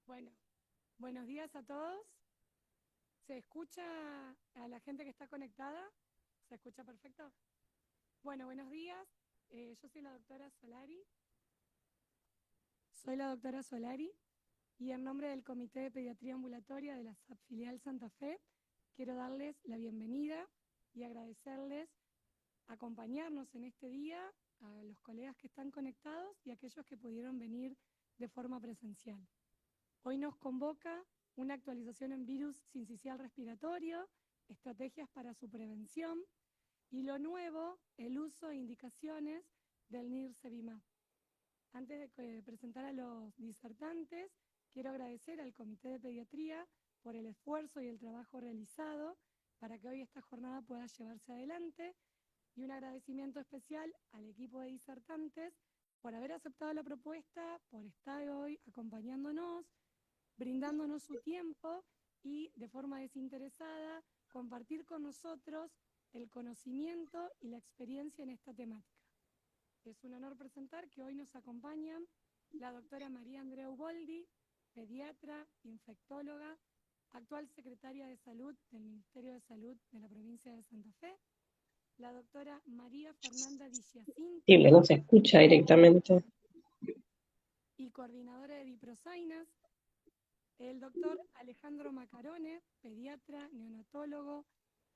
Bueno, buenos días a todos. ¿Se escucha a la gente que está conectada? ¿Se escucha perfecto? Bueno, buenos días. Yo soy la doctora Solari. Y en nombre del Comité de Pediatría Ambulatoria de la SAP Filial Santa Fe, quiero darles la bienvenida y agradecerles acompañarnos en este día a los colegas que están conectados y a aquellos que pudieron venir de forma presencial. Hoy nos convoca una actualización en virus sincicial respiratorio, estrategias para su prevención y lo nuevo, el uso e indicaciones del Nirsevimab. Antes de presentar a los disertantes, quiero agradecer al Comité de Pediatría por el esfuerzo y el trabajo realizado para que hoy esta jornada pueda llevarse adelante y un agradecimiento especial al equipo de disertantes por haber aceptado la propuesta, por estar hoy acompañándonos, brindándonos su tiempo y de forma desinteresada compartir con nosotros el conocimiento y la experiencia en esta temática. Es un honor presentar que hoy nos acompañan la doctora María Andrea Uboldi, pediatra, infectóloga, actual secretaria de Salud del Ministerio de Salud de la provincia de Santa Fe, la doctora María Fernanda Di Giacinto, No se escucha directamente. y coordinadora de Diprosainas, el doctor Alejandro Macarone, pediatra, neonatólogo,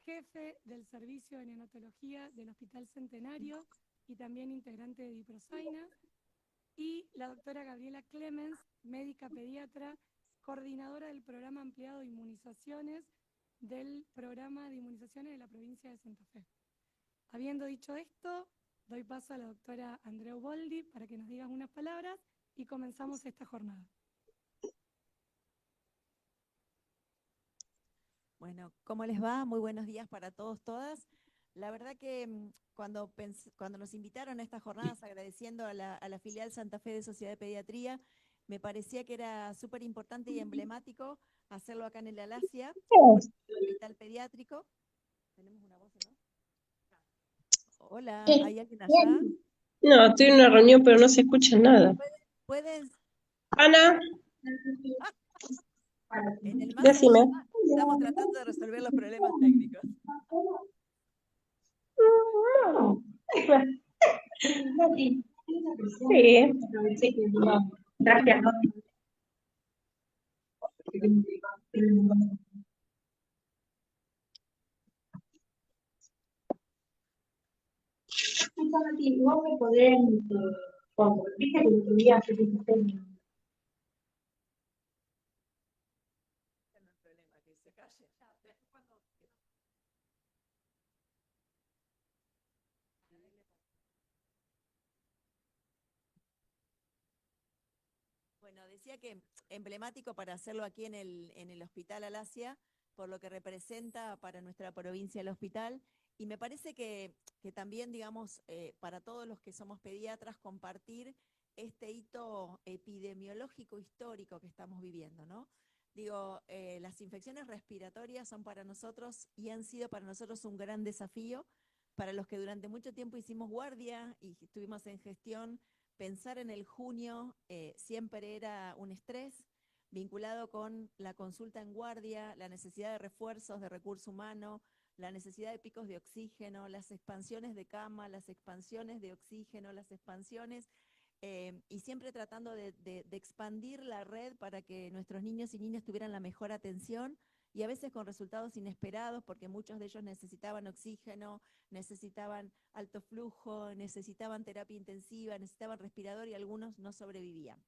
jefe del Servicio de Neonatología del Hospital Centenario y también integrante de Diprosainas, y la doctora Gabriela Clemens, médica pediatra, coordinadora del programa ampliado de inmunizaciones del programa de inmunizaciones de la provincia de Santa Fe. Habiendo dicho esto, doy paso a la doctora Andrea Uboldi para que nos diga unas palabras y comenzamos esta jornada. Bueno, ¿cómo les va? Muy buenos días para todos, todas. La verdad que cuando nos invitaron a estas jornadas, agradeciendo a la filial Santa Fe de Sociedad de Pediatría, me parecía que era súper importante y emblemático hacerlo acá en el Alasia, el hospital pediátrico. Tenemos una voz, ¿no? Hola, ¿hay alguien allá? No, estoy en una reunión, pero no se escucha nada. ¿Pueden? Ana, En el más decime. allá estamos tratando de resolver los problemas técnicos. Sí. Gracias. Vos me podés, viste que el otro día hace que No hay problema, que se calle. Bueno, decía que emblemático para hacerlo aquí en el Hospital Alasia, por lo que representa para nuestra provincia el hospital, y me parece que también, digamos, para todos los que somos pediatras, compartir este hito epidemiológico histórico que estamos viviendo, ¿no? Digo, las infecciones respiratorias son para nosotros y han sido para nosotros un gran desafío, para los que durante mucho tiempo hicimos guardia y estuvimos en gestión. Pensar en el junio siempre era un estrés vinculado con la consulta en guardia, la necesidad de refuerzos de recurso humano, la necesidad de picos de oxígeno, las expansiones de cama, las expansiones de oxígeno, las expansiones, y siempre tratando de expandir la red para que nuestros niños y niñas tuvieran la mejor atención, y a veces con resultados inesperados, porque muchos de ellos necesitaban oxígeno, necesitaban alto flujo, necesitaban terapia intensiva, necesitaban respirador y algunos no sobrevivían.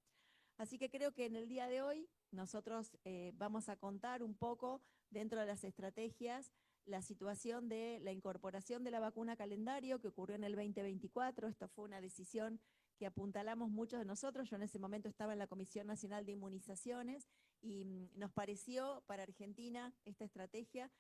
Así que creo que en el día de hoy nosotros vamos a contar un poco dentro de las estrategias la situación de la incorporación de la vacuna calendario que ocurrió en el 2024. Esto fue una decisión que apuntalamos muchos de nosotros. Yo en ese momento estaba en la Comisión Nacional de Inmunizaciones y nos pareció para Argentina esta estrategia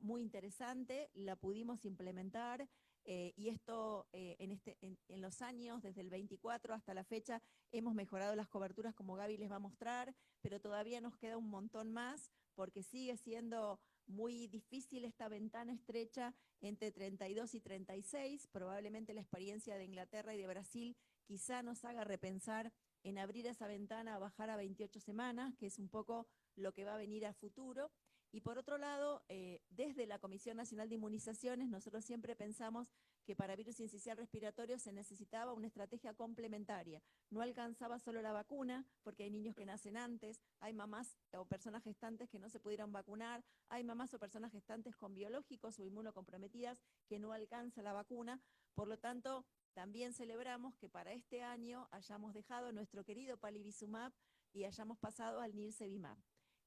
muy interesante, la pudimos implementar y esto en los años, desde el 24 hasta la fecha, hemos mejorado las coberturas como Gaby les va a mostrar, pero todavía nos queda un montón más porque sigue siendo muy difícil esta ventana estrecha entre 32 y 36, probablemente la experiencia de Inglaterra y de Brasil quizá nos haga repensar en abrir esa ventana a bajar a 28 semanas, que es un poco lo que va a venir a futuro. Y por otro lado, desde la Comisión Nacional de Inmunizaciones, nosotros siempre pensamos que para virus sincicial respiratorio se necesitaba una estrategia complementaria. No alcanzaba solo la vacuna, porque hay niños que nacen antes, hay mamás o personas gestantes que no se pudieron vacunar, hay mamás o personas gestantes con biológicos o inmunocomprometidas que no alcanza la vacuna. Por lo tanto, también celebramos que para este año hayamos dejado nuestro querido Palivizumab y hayamos pasado al Nirsevimab.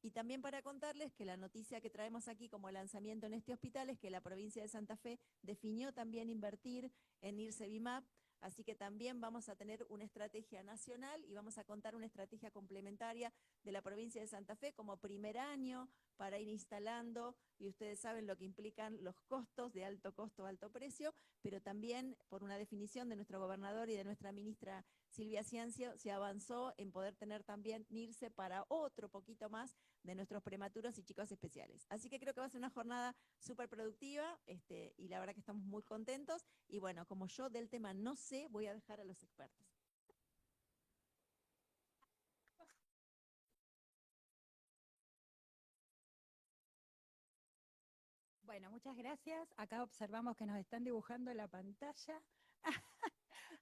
Y también para contarles que la noticia que traemos aquí como lanzamiento en este hospital es que la provincia de Santa Fe definió también invertir en Nirsevimab, así que también vamos a tener una estrategia nacional y vamos a contar una estrategia complementaria de la provincia de Santa Fe como primer año para ir instalando, y ustedes saben lo que implican los costos de alto costo, alto precio, pero también por una definición de nuestro gobernador y de nuestra ministra Silvia Ciencio, se avanzó en poder tener también NIRSE para otro poquito más de nuestros prematuros y chicos especiales. Así que creo que va a ser una jornada súper productiva, y la verdad que estamos muy contentos. Y bueno, como yo del tema no sé, voy a dejar a los expertos. Bueno, muchas gracias. Acá observamos que nos están dibujando la pantalla.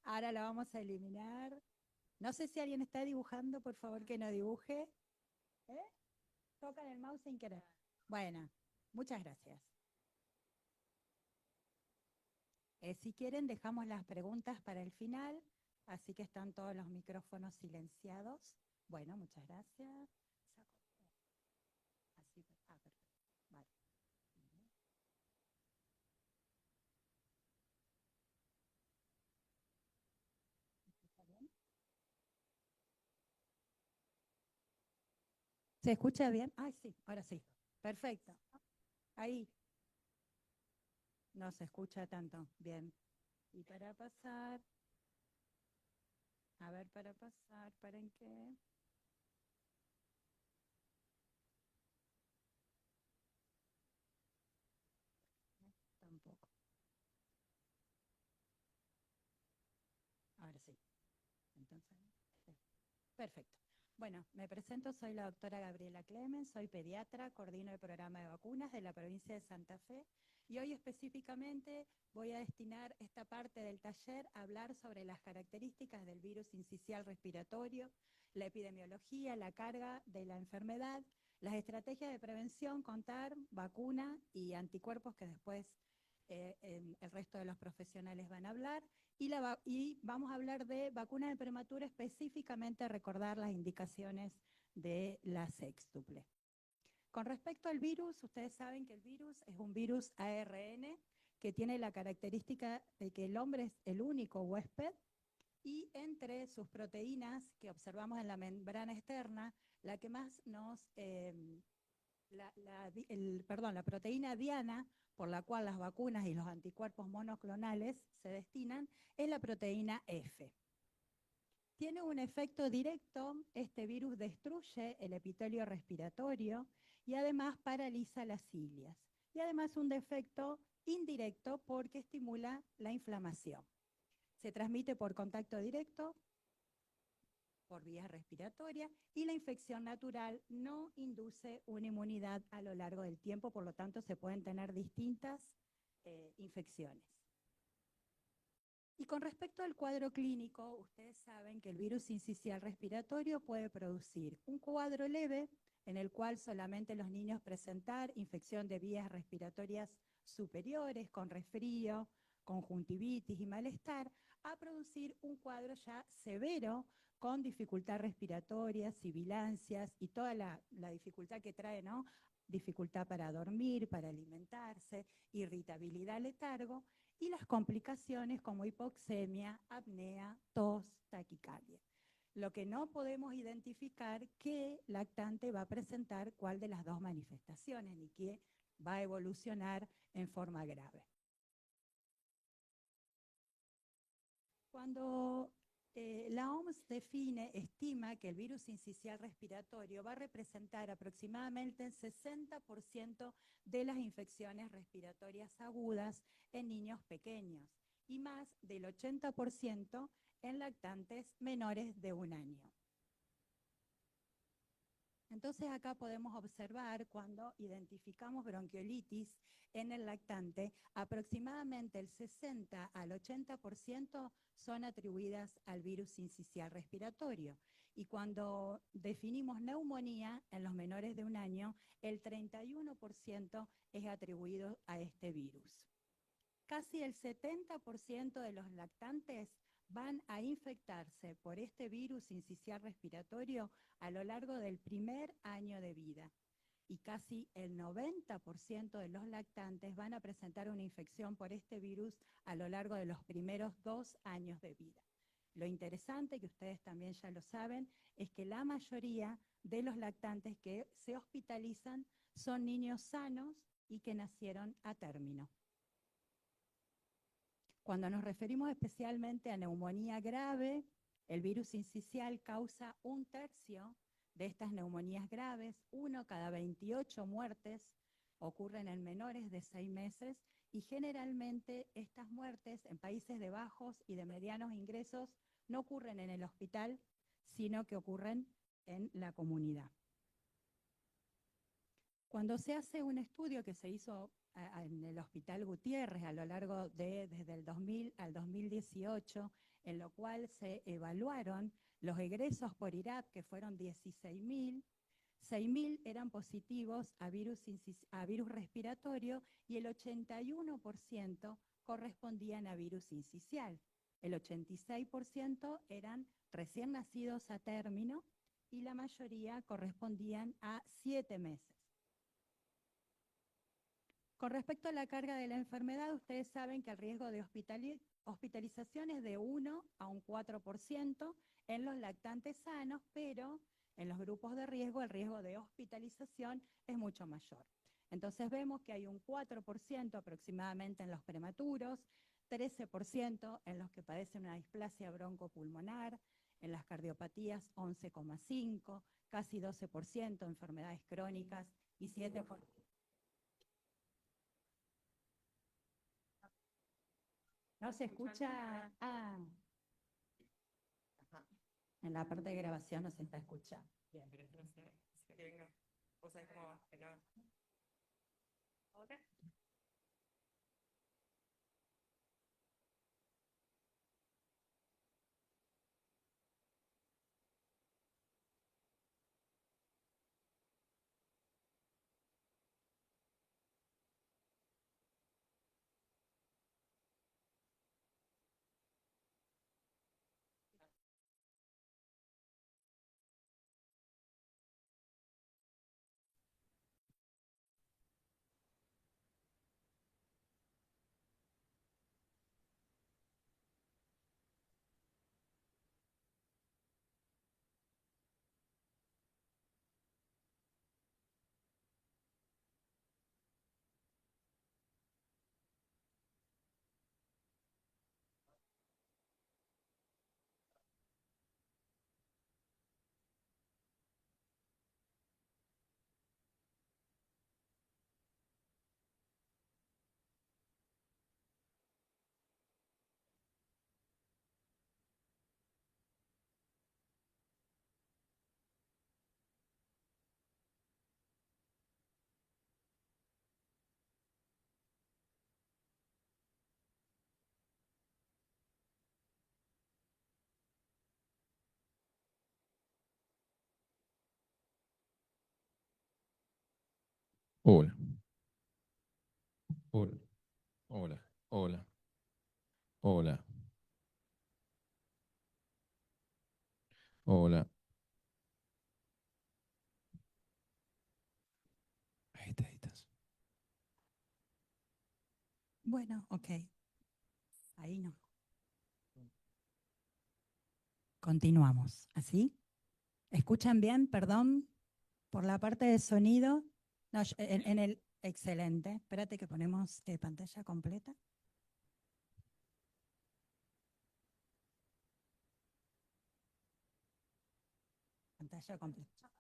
Ahora la vamos a eliminar. No sé si alguien está dibujando, por favor que no dibuje. ¿Eh? Tocan el mouse sin querer. Bueno, muchas gracias. Si quieren, dejamos las preguntas para el final, así que están todos los micrófonos silenciados. Bueno, muchas gracias. Así, perfecto. Vale. ¿Está bien? ¿Se escucha bien? Ay, sí, ahora sí. Perfecto. Ahí. No se escucha tanto. Bien. Y para pasar, a ver, para pasar, ¿para en qué? Tampoco. Ahora sí. Entonces, sí. Perfecto. Bueno, me presento, soy la doctora Gabriela Clemens, soy pediatra, coordino el programa de vacunas de la provincia de Santa Fe y hoy específicamente voy a destinar esta parte del taller a hablar sobre las características del virus sincicial respiratorio, la epidemiología, la carga de la enfermedad, las estrategias de prevención, contar, vacuna y anticuerpos que después el resto de los profesionales van a hablar. Y vamos a hablar de vacunas de prematura, específicamente recordar las indicaciones de la sextuple. Con respecto al virus, ustedes saben que el virus es un virus ARN que tiene la característica de que el hombre es el único huésped y entre sus proteínas que observamos en la membrana externa, la que más nos... la proteína diana, por la cual las vacunas y los anticuerpos monoclonales se destinan, es la proteína F. Tiene un efecto directo, este virus destruye el epitelio respiratorio y además paraliza las cilias. Y además un efecto indirecto porque estimula la inflamación. Se transmite por contacto directo, por vías respiratorias, y la infección natural no induce una inmunidad a lo largo del tiempo, por lo tanto se pueden tener distintas infecciones. Y con respecto al cuadro clínico, ustedes saben que el virus sincicial respiratorio puede producir un cuadro leve en el cual solamente los niños presentar infección de vías respiratorias superiores con resfrío, conjuntivitis y malestar, a producir un cuadro ya severo con dificultad respiratoria, sibilancias y toda la dificultad que trae, ¿no? Dificultad para dormir, para alimentarse, irritabilidad, letargo, y las complicaciones como hipoxemia, apnea, tos, taquicardia. Lo que no podemos identificar qué lactante va a presentar cuál de las dos manifestaciones, ni qué va a evolucionar en forma grave. Cuando la OMS estima que el virus sincicial respiratorio va a representar aproximadamente el 60% de las infecciones respiratorias agudas en niños pequeños y más del 80% en lactantes menores de 1 año. Entonces acá podemos observar cuando identificamos bronquiolitis en el lactante, aproximadamente el 60 al 80% son atribuidas al virus sincicial respiratorio. Y cuando definimos neumonía en los menores de 1 año, el 31% es atribuido a este virus. Casi el 70% de los lactantes van a infectarse por este virus sincicial respiratorio a lo largo del primer año de vida. Y casi el 90% de los lactantes van a presentar una infección por este virus a lo largo de los primeros 2 años de vida. Lo interesante, que ustedes también ya lo saben, es que la mayoría de los lactantes que se hospitalizan son niños sanos y que nacieron a término. Cuando nos referimos especialmente a neumonía grave, el virus sincicial causa 1/3 de estas neumonías graves. 1 cada 28 muertes ocurren en menores de 6 meses y generalmente estas muertes en países de bajos y de medianos ingresos no ocurren en el hospital, sino que ocurren en la comunidad. Cuando se hace un estudio que se hizo en el Hospital Gutiérrez a lo largo desde el 2000 al 2018, en lo cual se evaluaron los egresos por IRAP, que fueron 16.000, 6.000 eran positivos a virus respiratorio y el 81% correspondían a virus sincicial. El 86% eran recién nacidos a término y la mayoría correspondían a 7 meses. Con respecto a la carga de la enfermedad, ustedes saben que el riesgo de hospitalización es de 1 a un 4% en los lactantes sanos, pero en los grupos de riesgo el riesgo de hospitalización es mucho mayor. Entonces vemos que hay un 4% aproximadamente en los prematuros, 13% en los que padecen una displasia broncopulmonar, en las cardiopatías 11,5%, casi 12% enfermedades crónicas y 7%. ¿No se escucha? Ah. En la parte de grabación no se está escuchando. Bien, pero no sé, que venga. O sea, es como que no. ¿Ahora? Hola, hola, hola, hola, hola, hola. Ahí estás. Bueno, ok. Ahí no. Continuamos. ¿Así? ¿Escuchan bien? Perdón por la parte de sonido. No, en el excelente. Espérate que ponemos pantalla completa. Pantalla completa.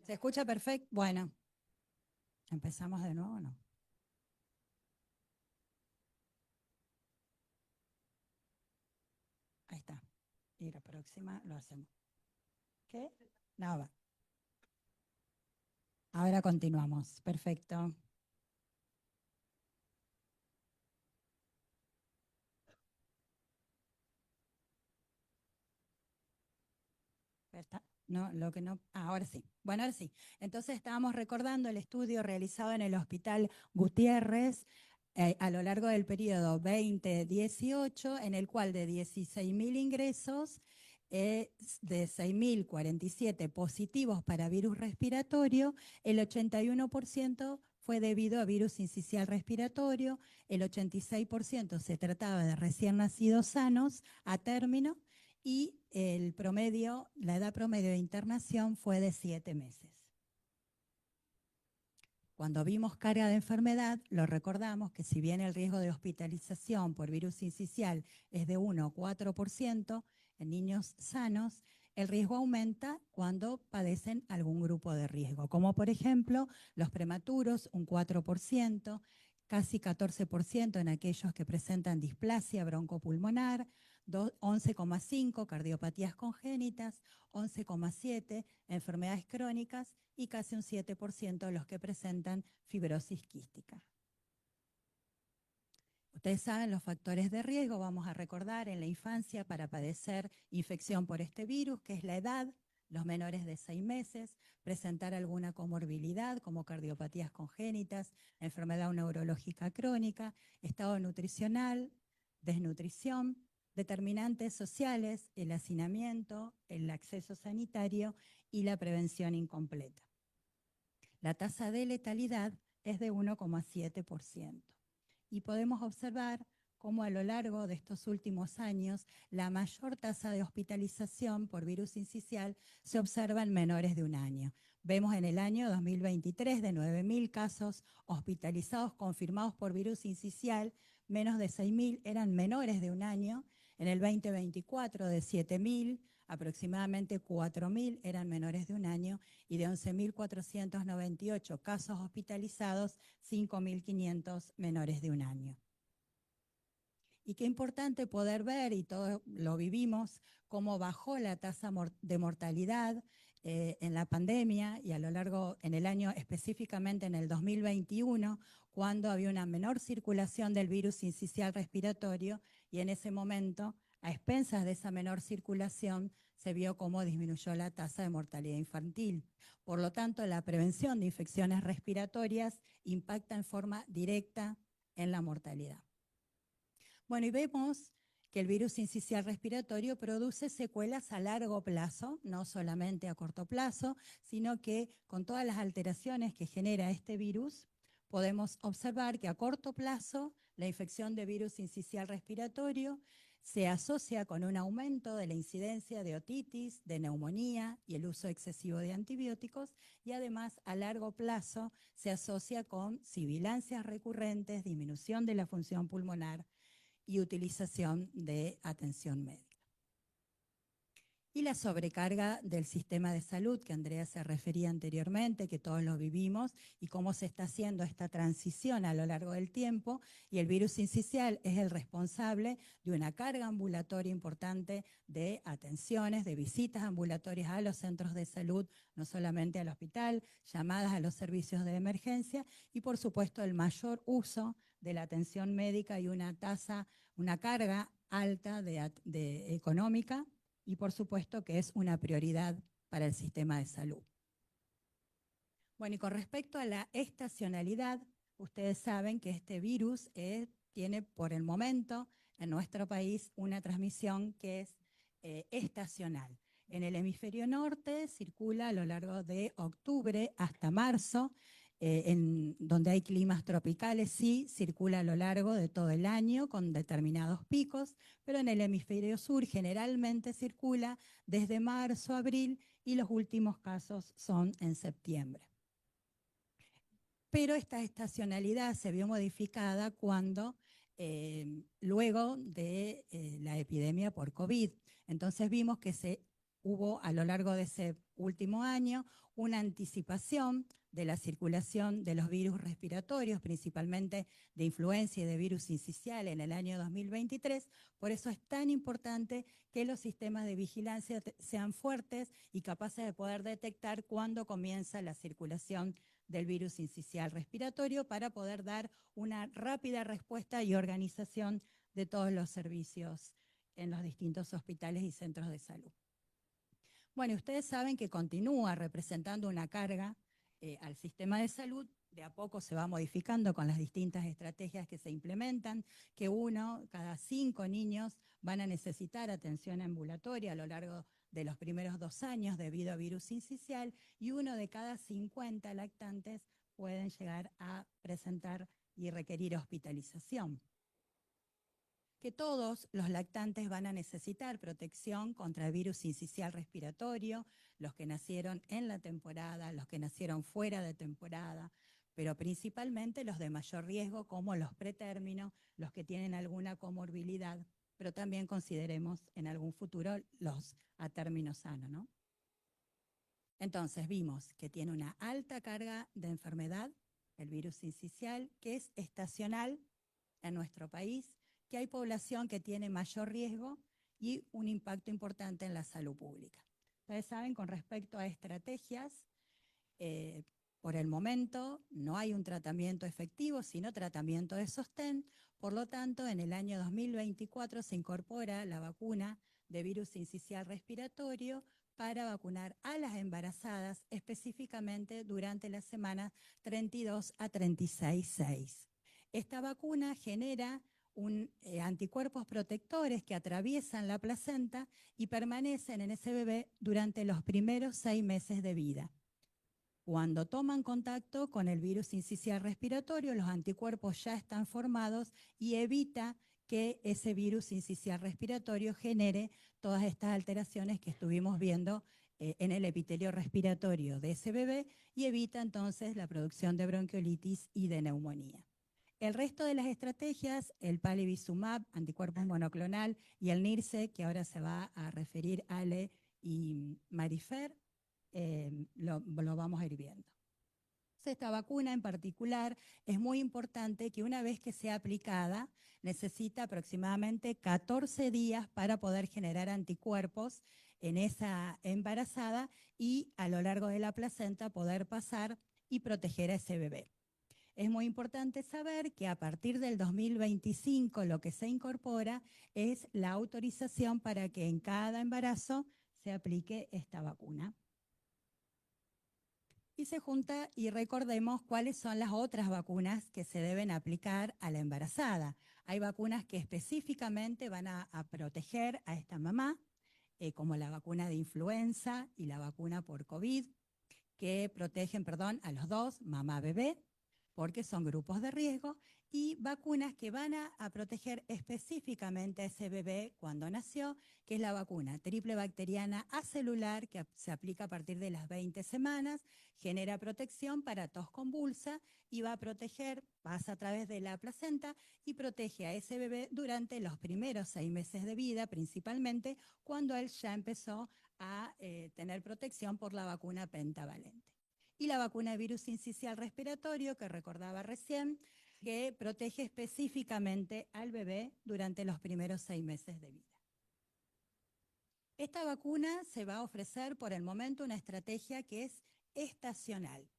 ¿Se escucha perfecto? Bueno. ¿Empezamos de nuevo o no? y la próxima lo hacemos. ¿Qué? No, va. Ahora continuamos. Perfecto. No, lo que no. Ahora sí. Bueno, ahora sí. Entonces estábamos recordando el estudio realizado en el Hospital Gutiérrez a lo largo del periodo 2018, en el cual de 16.000 ingresos, de 6.047 positivos para virus respiratorio, el 81% fue debido a virus sincicial respiratorio, el 86% se trataba de recién nacidos sanos a término, y la edad promedio de internación fue de 7 meses. Cuando vimos carga de enfermedad, lo recordamos que si bien el riesgo de hospitalización por virus sincicial es de 1 o 4% en niños sanos, el riesgo aumenta cuando padecen algún grupo de riesgo, como por ejemplo los prematuros, un 4%, casi 14% en aquellos que presentan displasia broncopulmonar, 11,5 cardiopatías congénitas, 11,7 enfermedades crónicas y casi un 7% de los que presentan fibrosis quística. Ustedes saben los factores de riesgo, vamos a recordar en la infancia para padecer infección por este virus, que es la edad, los menores de 6 meses, presentar alguna comorbilidad como cardiopatías congénitas, enfermedad neurológica crónica, estado nutricional, desnutrición, determinantes sociales, el hacinamiento, el acceso sanitario y la prevención incompleta. La tasa de letalidad es de 1,7%. Y podemos observar cómo a lo largo de estos últimos años la mayor tasa de hospitalización por virus sincicial se observa en menores de 1 año. Vemos en el año 2023 de 9.000 casos hospitalizados confirmados por virus sincicial, menos de 6.000 eran menores de 1 año. En el 2024 de 7.000, aproximadamente 4.000 eran menores de 1 año y de 11.498 casos hospitalizados, 5.500 menores de 1 año. Y qué importante poder ver, y todos lo vivimos, cómo bajó la tasa de mortalidad en la pandemia y a lo largo, en el año específicamente en el 2021, cuando había una menor circulación del virus sincicial respiratorio y en ese momento, a expensas de esa menor circulación, se vio cómo disminuyó la tasa de mortalidad infantil. Por lo tanto, la prevención de infecciones respiratorias impacta en forma directa en la mortalidad. Bueno, y vemos que el virus sincicial respiratorio produce secuelas a largo plazo, no solamente a corto plazo, sino que con todas las alteraciones que genera este virus, podemos observar que a corto plazo la infección de virus sincicial respiratorio se asocia con un aumento de la incidencia de otitis, de neumonía y el uso excesivo de antibióticos, y además a largo plazo se asocia con sibilancias recurrentes, disminución de la función pulmonar y utilización de atención médica. Y la sobrecarga del sistema de salud, que Andrea se refería anteriormente, que todos lo vivimos, y cómo se está haciendo esta transición a lo largo del tiempo, y el virus sincicial es el responsable de una carga ambulatoria importante de atenciones, de visitas ambulatorias a los centros de salud, no solamente al hospital, llamadas a los servicios de emergencia, y por supuesto el mayor uso de la atención médica y una carga alta económica, y por supuesto que es una prioridad para el sistema de salud. Bueno, y con respecto a la estacionalidad, ustedes saben que este virus tiene por el momento en nuestro país una transmisión que es estacional. En el hemisferio norte circula a lo largo de octubre hasta marzo, en donde hay climas tropicales, sí, circula a lo largo de todo el año con determinados picos, pero en el hemisferio sur generalmente circula desde marzo a abril y los últimos casos son en septiembre. Pero esta estacionalidad se vio modificada cuando, luego de la epidemia por COVID, entonces vimos que se hubo a lo largo de ese último año una anticipación de la circulación de los virus respiratorios, principalmente de influenza y de virus sincicial en el año 2023. Por eso es tan importante que los sistemas de vigilancia sean fuertes y capaces de poder detectar cuándo comienza la circulación del virus sincicial respiratorio para poder dar una rápida respuesta y organización de todos los servicios en los distintos hospitales y centros de salud. Bueno, ustedes saben que continúa representando una carga al sistema de salud, de a poco se va modificando con las distintas estrategias que se implementan, que cada 5 niños van a necesitar atención ambulatoria a lo largo de los primeros 2 años debido a virus sincicial, y 1 de cada 50 lactantes pueden llegar a presentar y requerir hospitalización. Que todos los lactantes van a necesitar protección contra el virus sincicial respiratorio, los que nacieron en la temporada, los que nacieron fuera de temporada, pero principalmente los de mayor riesgo como los pretérminos, los que tienen alguna comorbilidad, pero también consideremos en algún futuro los a término sano, ¿no? Entonces vimos que tiene una alta carga de enfermedad, el virus sincicial, que es estacional en nuestro país, que hay población que tiene mayor riesgo y un impacto importante en la salud pública. Ustedes saben, con respecto a estrategias, por el momento no hay un tratamiento efectivo, sino tratamiento de sostén. Por lo tanto, en el año 2024 se incorpora la vacuna de virus sincicial respiratorio para vacunar a las embarazadas, específicamente durante la semana 32 a 36,6. Esta vacuna genera anticuerpos protectores que atraviesan la placenta y permanecen en ese bebé durante los primeros 6 meses de vida. Cuando toman contacto con el virus sincicial respiratorio, los anticuerpos ya están formados y evita que ese virus sincicial respiratorio genere todas estas alteraciones que estuvimos viendo en el epitelio respiratorio de ese bebé, y evita entonces la producción de bronquiolitis y de neumonía. El resto de las estrategias, el palivizumab, anticuerpos monoclonal, y el NIRSE, que ahora se va a referir Ale y Marifer, lo vamos a ir viendo. Esta vacuna en particular es muy importante, que una vez que sea aplicada necesita aproximadamente 14 días para poder generar anticuerpos en esa embarazada y a lo largo de la placenta poder pasar y proteger a ese bebé. Es muy importante saber que a partir del 2025 lo que se incorpora es la autorización para que en cada embarazo se aplique esta vacuna. Y se junta y recordemos cuáles son las otras vacunas que se deben aplicar a la embarazada. Hay vacunas que específicamente van a proteger a esta mamá, como la vacuna de influenza y la vacuna por COVID, que protegen, a los dos, mamá-bebé, porque son grupos de riesgo, y vacunas que van a proteger específicamente a ese bebé cuando nació, que es la vacuna triple bacteriana acelular, que se aplica a partir de las 20 semanas, genera protección para tos convulsa y va a proteger, pasa a través de la placenta y protege a ese bebé durante los primeros 6 meses de vida, principalmente cuando él ya empezó a tener protección por la vacuna pentavalente. Y la vacuna de virus sincicial respiratorio, que recordaba recién, que protege específicamente al bebé durante los primeros 6 meses de vida. Esta vacuna se va a ofrecer por el momento una estrategia que es estacional.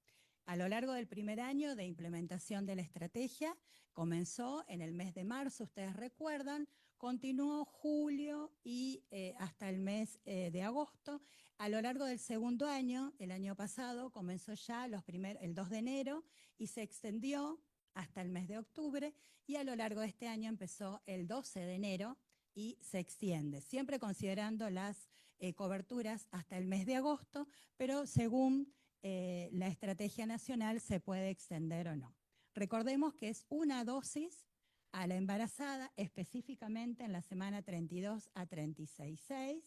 A lo largo del primer año de implementación de la estrategia, comenzó en el mes de marzo, ustedes recuerdan, continuó julio y hasta el mes de agosto. A lo largo del segundo año, el año pasado, comenzó ya el 2 de enero y se extendió hasta el mes de octubre, y a lo largo de este año empezó el 12 de enero y se extiende, siempre considerando las coberturas hasta el mes de agosto, pero según la estrategia nacional se puede extender o no. Recordemos que es una dosis a la embarazada, específicamente en la semana 32 a 36,6,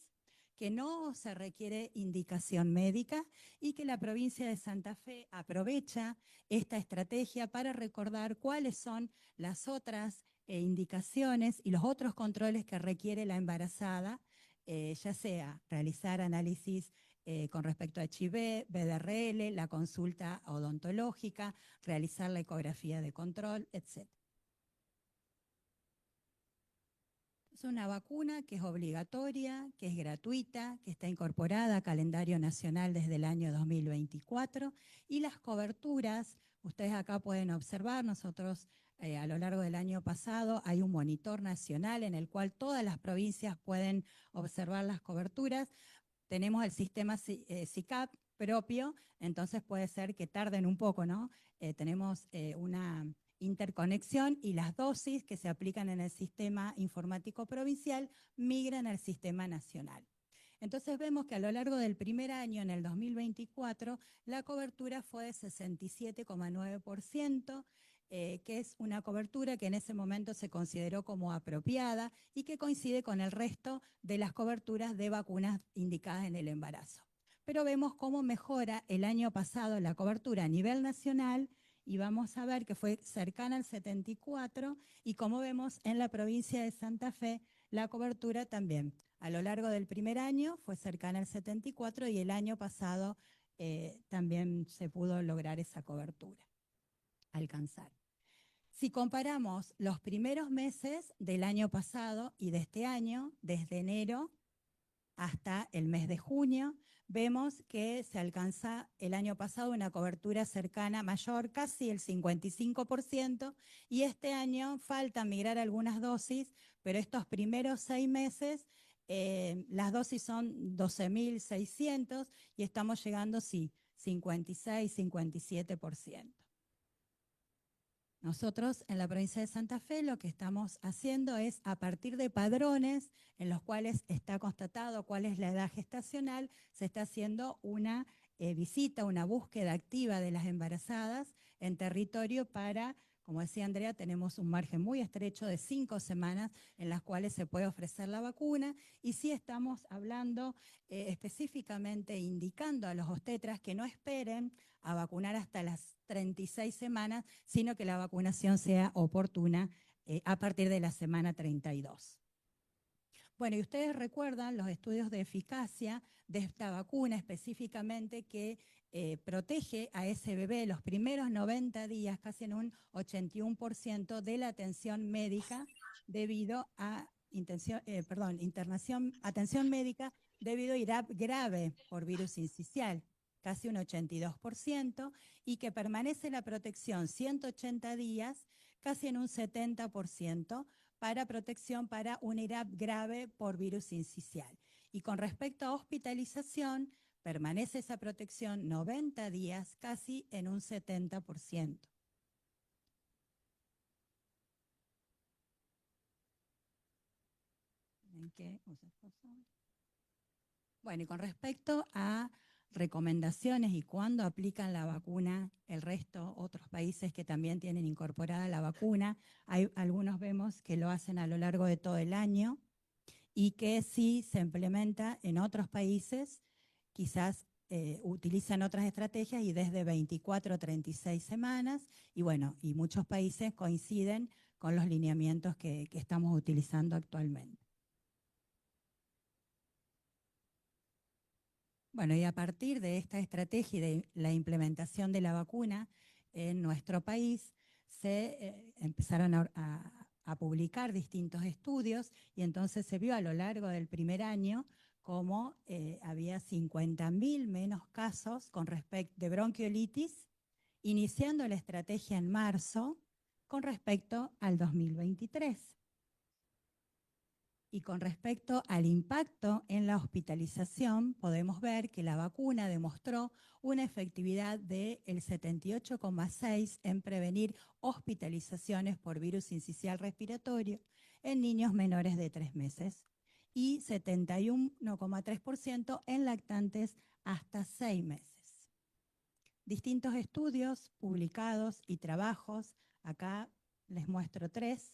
que no se requiere indicación médica y que la provincia de Santa Fe aprovecha esta estrategia para recordar cuáles son las otras indicaciones y los otros controles que requiere la embarazada ya sea realizar análisis con respecto a HIV, BDRL, la consulta odontológica, realizar la ecografía de control, etc. Es una vacuna que es obligatoria, que es gratuita, que está incorporada a calendario nacional desde el año 2024 y las coberturas, ustedes acá pueden observar, nosotros a lo largo del año pasado hay un monitor nacional en el cual todas las provincias pueden observar las coberturas. Tenemos el sistema SICAP propio, entonces puede ser que tarden un poco, ¿no? Tenemos una interconexión y las dosis que se aplican en el sistema informático provincial migran al sistema nacional. Entonces vemos que a lo largo del primer año, en el 2024, la cobertura fue de 67,9%, que es una cobertura que en ese momento se consideró como apropiada y que coincide con el resto de las coberturas de vacunas indicadas en el embarazo. Pero vemos cómo mejora el año pasado la cobertura a nivel nacional y vamos a ver que fue cercana al 74% y como vemos en la provincia de Santa Fe, la cobertura también. A lo largo del primer año fue cercana al 74% y el año pasado también se pudo lograr esa cobertura, alcanzar. Si comparamos los primeros meses del año pasado y de este año, desde enero hasta el mes de junio, vemos que se alcanza el año pasado una cobertura cercana, mayor, casi el 55%, y este año falta migrar algunas dosis, pero estos primeros 6 meses las dosis son 12.600 y estamos llegando, sí, 56, 57%. Nosotros en la provincia de Santa Fe lo que estamos haciendo es, a partir de padrones en los cuales está constatado cuál es la edad gestacional, se está haciendo una visita, una búsqueda activa de las embarazadas en territorio para, como decía Andrea, tenemos un margen muy estrecho de 5 semanas en las cuales se puede ofrecer la vacuna y sí estamos hablando específicamente, indicando a los obstetras que no esperen a vacunar hasta las 36 semanas, sino que la vacunación sea oportuna a partir de la semana 32. Bueno, y ustedes recuerdan los estudios de eficacia de esta vacuna específicamente que protege a ese bebé los primeros 90 días, casi en un 81% de la atención médica debido a atención médica debido a IRAP grave por virus sincicial, casi un 82%, y que permanece la protección 180 días, casi en un 70%, para protección para un IRAP grave por virus sincicial. Y con respecto a hospitalización, permanece esa protección 90 días, casi en un 70%. Bueno, y con respecto a recomendaciones y cuándo aplican la vacuna, el resto, otros países que también tienen incorporada la vacuna, hay algunos vemos que lo hacen a lo largo de todo el año y que sí se implementa en otros países, quizás utilizan otras estrategias y desde 24 a 36 semanas, y bueno, y muchos países coinciden con los lineamientos que estamos utilizando actualmente. Bueno, y a partir de esta estrategia y de la implementación de la vacuna en nuestro país, se empezaron a publicar distintos estudios y entonces se vio a lo largo del primer año como había 50.000 menos casos con respecto de bronquiolitis, iniciando la estrategia en marzo con respecto al 2023. Y con respecto al impacto en la hospitalización, podemos ver que la vacuna demostró una efectividad del 78,6% en prevenir hospitalizaciones por virus sincicial respiratorio en niños menores de 3 meses y 71,3% en lactantes hasta 6 meses. Distintos estudios publicados y trabajos, acá les muestro 3,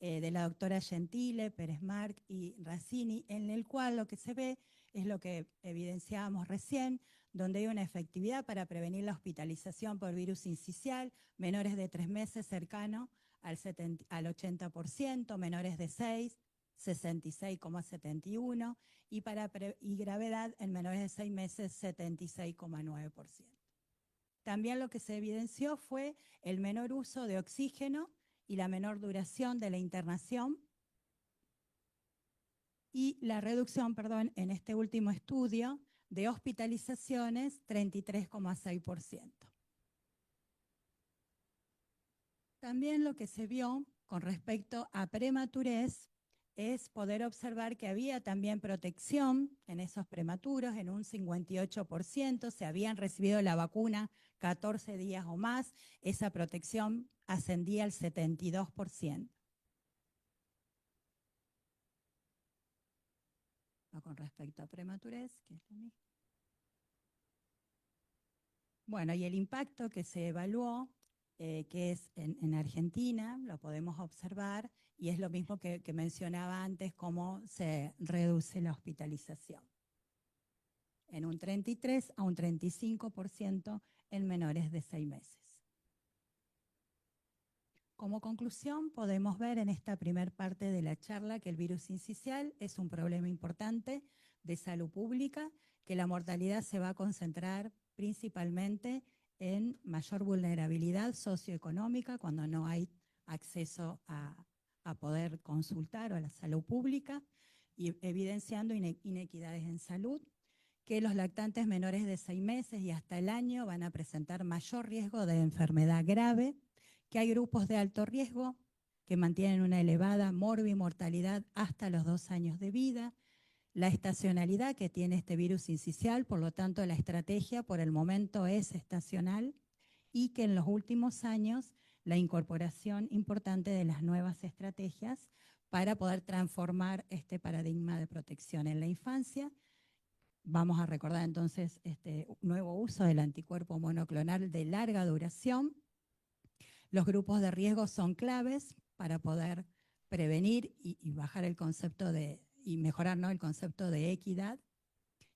de la doctora Gentile, Pérez Marc y Razzini, en el cual lo que se ve es lo que evidenciábamos recién, donde hay una efectividad para prevenir la hospitalización por virus sincicial, menores de 3 meses cercano al 80%, menores de 6, 66,71%, y gravedad en menores de 6 meses, 76,9%. También lo que se evidenció fue el menor uso de oxígeno y la menor duración de la internación, y la reducción, en este último estudio, de hospitalizaciones, 33,6%. También lo que se vio con respecto a prematurez es poder observar que había también protección en esos prematuros, en un 58%, se habían recibido la vacuna 14 días o más, esa protección ascendía al 72%. Con respecto a prematurez, que es lo mismo. Bueno, y el impacto que se evaluó, que es en Argentina, lo podemos observar, y es lo mismo que mencionaba antes, cómo se reduce la hospitalización. En un 33 a un 35% en menores de 6 meses. Como conclusión, podemos ver en esta primera parte de la charla que el virus sincicial es un problema importante de salud pública, que la mortalidad se va a concentrar principalmente en mayor vulnerabilidad socioeconómica, cuando no hay acceso a poder consultar o a la salud pública, y evidenciando inequidades en salud, que los lactantes menores de 6 meses y hasta el año van a presentar mayor riesgo de enfermedad grave, que hay grupos de alto riesgo que mantienen una elevada morbimortalidad hasta los 2 años de vida, la estacionalidad que tiene este virus sincicial, por lo tanto la estrategia por el momento es estacional, y que en los últimos años la incorporación importante de las nuevas estrategias para poder transformar este paradigma de protección en la infancia. Vamos a recordar entonces este nuevo uso del anticuerpo monoclonal de larga duración. Los grupos de riesgo son claves para poder prevenir y bajar el concepto y mejorar, ¿no?, el concepto de equidad.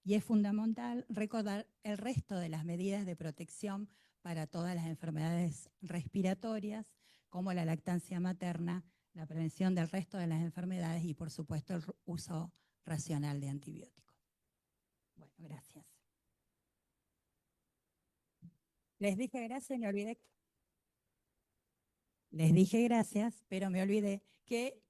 Y es fundamental recordar el resto de las medidas de protección para todas las enfermedades respiratorias, como la lactancia materna, la prevención del resto de las enfermedades y, por supuesto, el uso racional de antibióticos. Bueno, gracias. Les dije gracias y me olvidé. Les dije gracias, pero me olvidé que...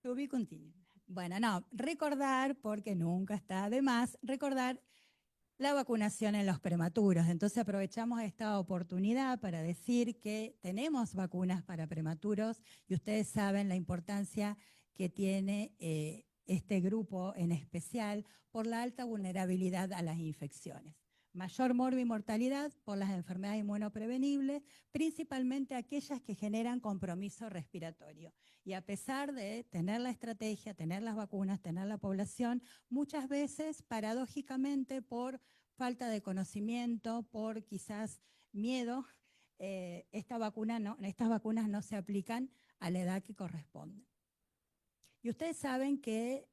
To be continued. Bueno, no, recordar, porque nunca está de más, recordar la vacunación en los prematuros. Entonces aprovechamos esta oportunidad para decir que tenemos vacunas para prematuros y ustedes saben la importancia que tiene este grupo en especial por la alta vulnerabilidad a las infecciones. Mayor morbimortalidad por las enfermedades inmunoprevenibles, principalmente aquellas que generan compromiso respiratorio. Y a pesar de tener la estrategia, tener las vacunas, tener la población, muchas veces, paradójicamente, por falta de conocimiento, por quizás miedo, estas vacunas no se aplican a la edad que corresponde. Y ustedes saben que,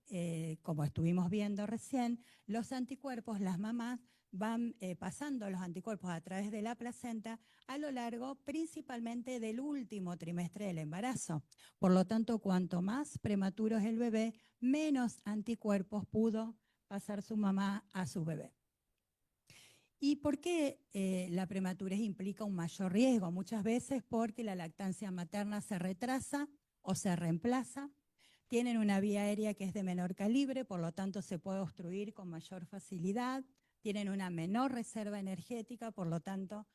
como estuvimos viendo recién, los anticuerpos, las mamás, van pasando los anticuerpos a través de la placenta a lo largo principalmente del último trimestre del embarazo. Por lo tanto, cuanto más prematuro es el bebé, menos anticuerpos pudo pasar su mamá a su bebé. ¿Y por qué la prematurez implica un mayor riesgo? Muchas veces porque la lactancia materna se retrasa o se reemplaza, tienen una vía aérea que es de menor calibre, por lo tanto se puede obstruir con mayor facilidad, tienen una menor reserva energética, por lo tanto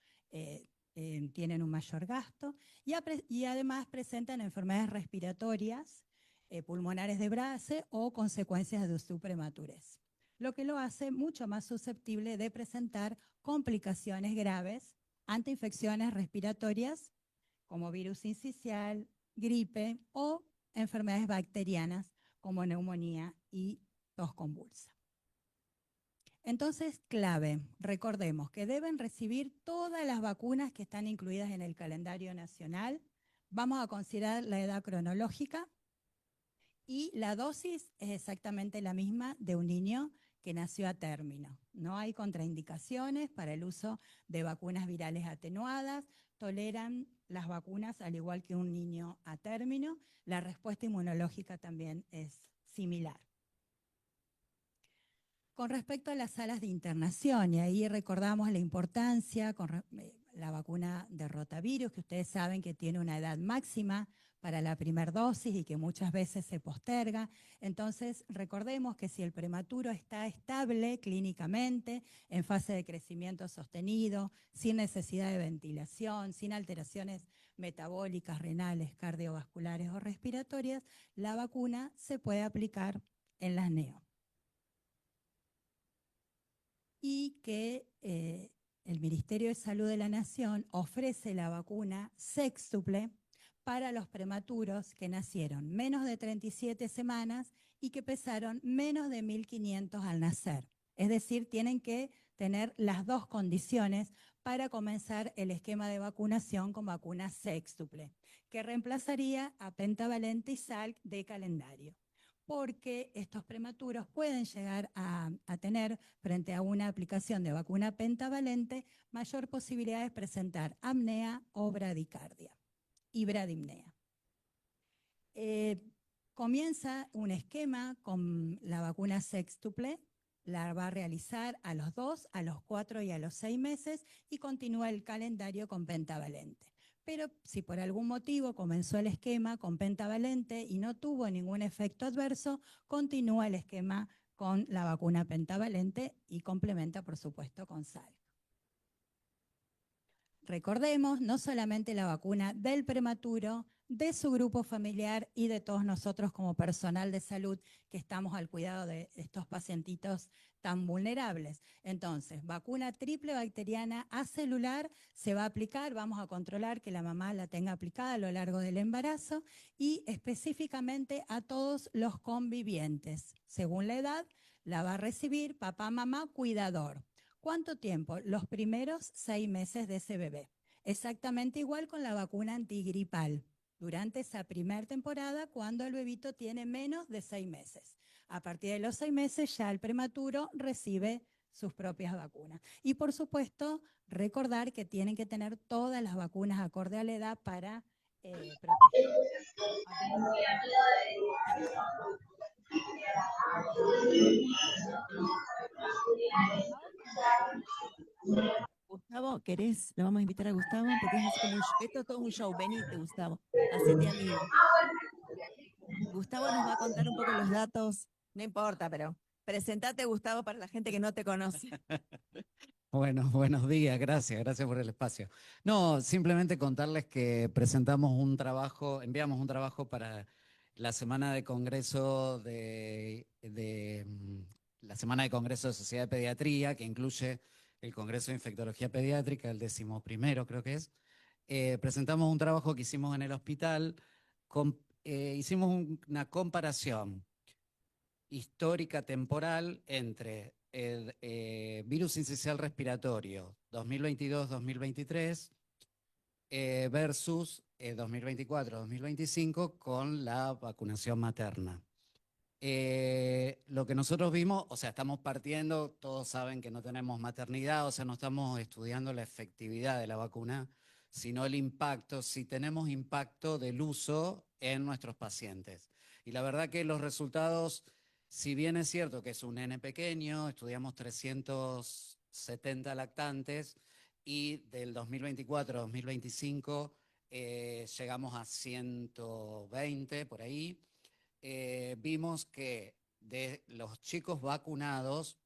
tienen un mayor gasto, y además presentan enfermedades respiratorias, pulmonares de base o consecuencias de su prematurez, lo que lo hace mucho más susceptible de presentar complicaciones graves ante infecciones respiratorias como virus sincicial, gripe o enfermedades bacterianas como neumonía y tos convulsa. Entonces, clave, recordemos que deben recibir todas las vacunas que están incluidas en el calendario nacional. Vamos a considerar la edad cronológica y la dosis es exactamente la misma de un niño que nació a término. No hay contraindicaciones para el uso de vacunas virales atenuadas, toleran las vacunas al igual que un niño a término, la respuesta inmunológica también es similar. Con respecto a las salas de internación, y ahí recordamos la importancia con la vacuna de rotavirus, que ustedes saben que tiene una edad máxima para la primera dosis y que muchas veces se posterga. Entonces, recordemos que si el prematuro está estable clínicamente, en fase de crecimiento sostenido, sin necesidad de ventilación, sin alteraciones metabólicas, renales, cardiovasculares o respiratorias, la vacuna se puede aplicar en las NEO. Y que el Ministerio de Salud de la Nación ofrece la vacuna sextuple para los prematuros que nacieron menos de 37 semanas y que pesaron menos de 1.500 al nacer. Es decir, tienen que tener las dos condiciones para comenzar el esquema de vacunación con vacuna sextuple, que reemplazaría a pentavalente y Salk de calendario, porque estos prematuros pueden llegar a tener, frente a una aplicación de vacuna pentavalente, mayor posibilidad de presentar apnea o bradicardia y bradipnea. Comienza un esquema con la vacuna sextuple, la va a realizar a los 2, a los 4 y a los 6 meses y continúa el calendario con pentavalente. Pero si por algún motivo comenzó el esquema con pentavalente y no tuvo ningún efecto adverso, continúa el esquema con la vacuna pentavalente y complementa, por supuesto, con Salk. Recordemos, no solamente la vacuna del prematuro, de su grupo familiar y de todos nosotros como personal de salud que estamos al cuidado de estos pacientitos tan vulnerables. Entonces, vacuna triple bacteriana acelular se va a aplicar, vamos a controlar que la mamá la tenga aplicada a lo largo del embarazo y específicamente a todos los convivientes. Según la edad, la va a recibir papá, mamá, cuidador. ¿Cuánto tiempo? Los primeros 6 meses de ese bebé. Exactamente igual con la vacuna antigripal, durante esa primera temporada cuando el bebito tiene menos de 6 meses. A partir de los 6 meses ya el prematuro recibe sus propias vacunas. Y por supuesto, recordar que tienen que tener todas las vacunas acorde a la edad para proteger. Gustavo, ¿querés? Lo vamos a invitar a Gustavo porque es así como esto es todo un show. Venite, Gustavo, hacete amigo. Gustavo nos va a contar un poco los datos, no importa, pero presentate, Gustavo, para la gente que no te conoce. Bueno, buenos días, gracias por el espacio. No, simplemente contarles que presentamos un trabajo, enviamos un trabajo para la semana de congreso la semana de congreso de Sociedad de Pediatría, que incluye el Congreso de Infectología Pediátrica, el 11º creo que es. Presentamos un trabajo que hicimos en el hospital, hicimos una comparación histórica temporal entre el virus incisional respiratorio 2022-2023 versus 2024-2025 con la vacunación materna. Lo que nosotros vimos, o sea, estamos partiendo, todos saben que no tenemos maternidad, o sea, no estamos estudiando la efectividad de la vacuna, sino el impacto, si tenemos impacto del uso en nuestros pacientes. Y la verdad que los resultados, si bien es cierto que es un N pequeño, estudiamos 370 lactantes y del 2024 a 2025 llegamos a 120 por ahí. Vimos que de los chicos vacunados,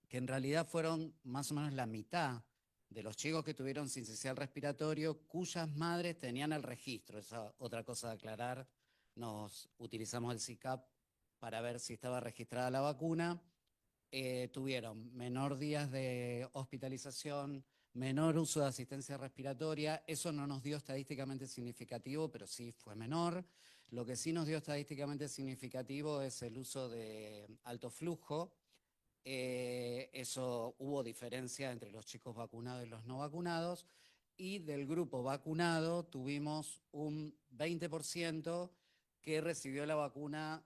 que en realidad fueron más o menos la mitad de los chicos que tuvieron sincicial respiratorio, cuyas madres tenían el registro. Esa otra cosa de aclarar, nos utilizamos el CICAP para ver si estaba registrada la vacuna. Tuvieron menor días de hospitalización, menor uso de asistencia respiratoria. Eso no nos dio estadísticamente significativo, pero sí fue menor. Lo que sí nos dio estadísticamente significativo es el uso de alto flujo. Eso hubo diferencia entre los chicos vacunados y los no vacunados. Y del grupo vacunado tuvimos un 20% que recibió la vacuna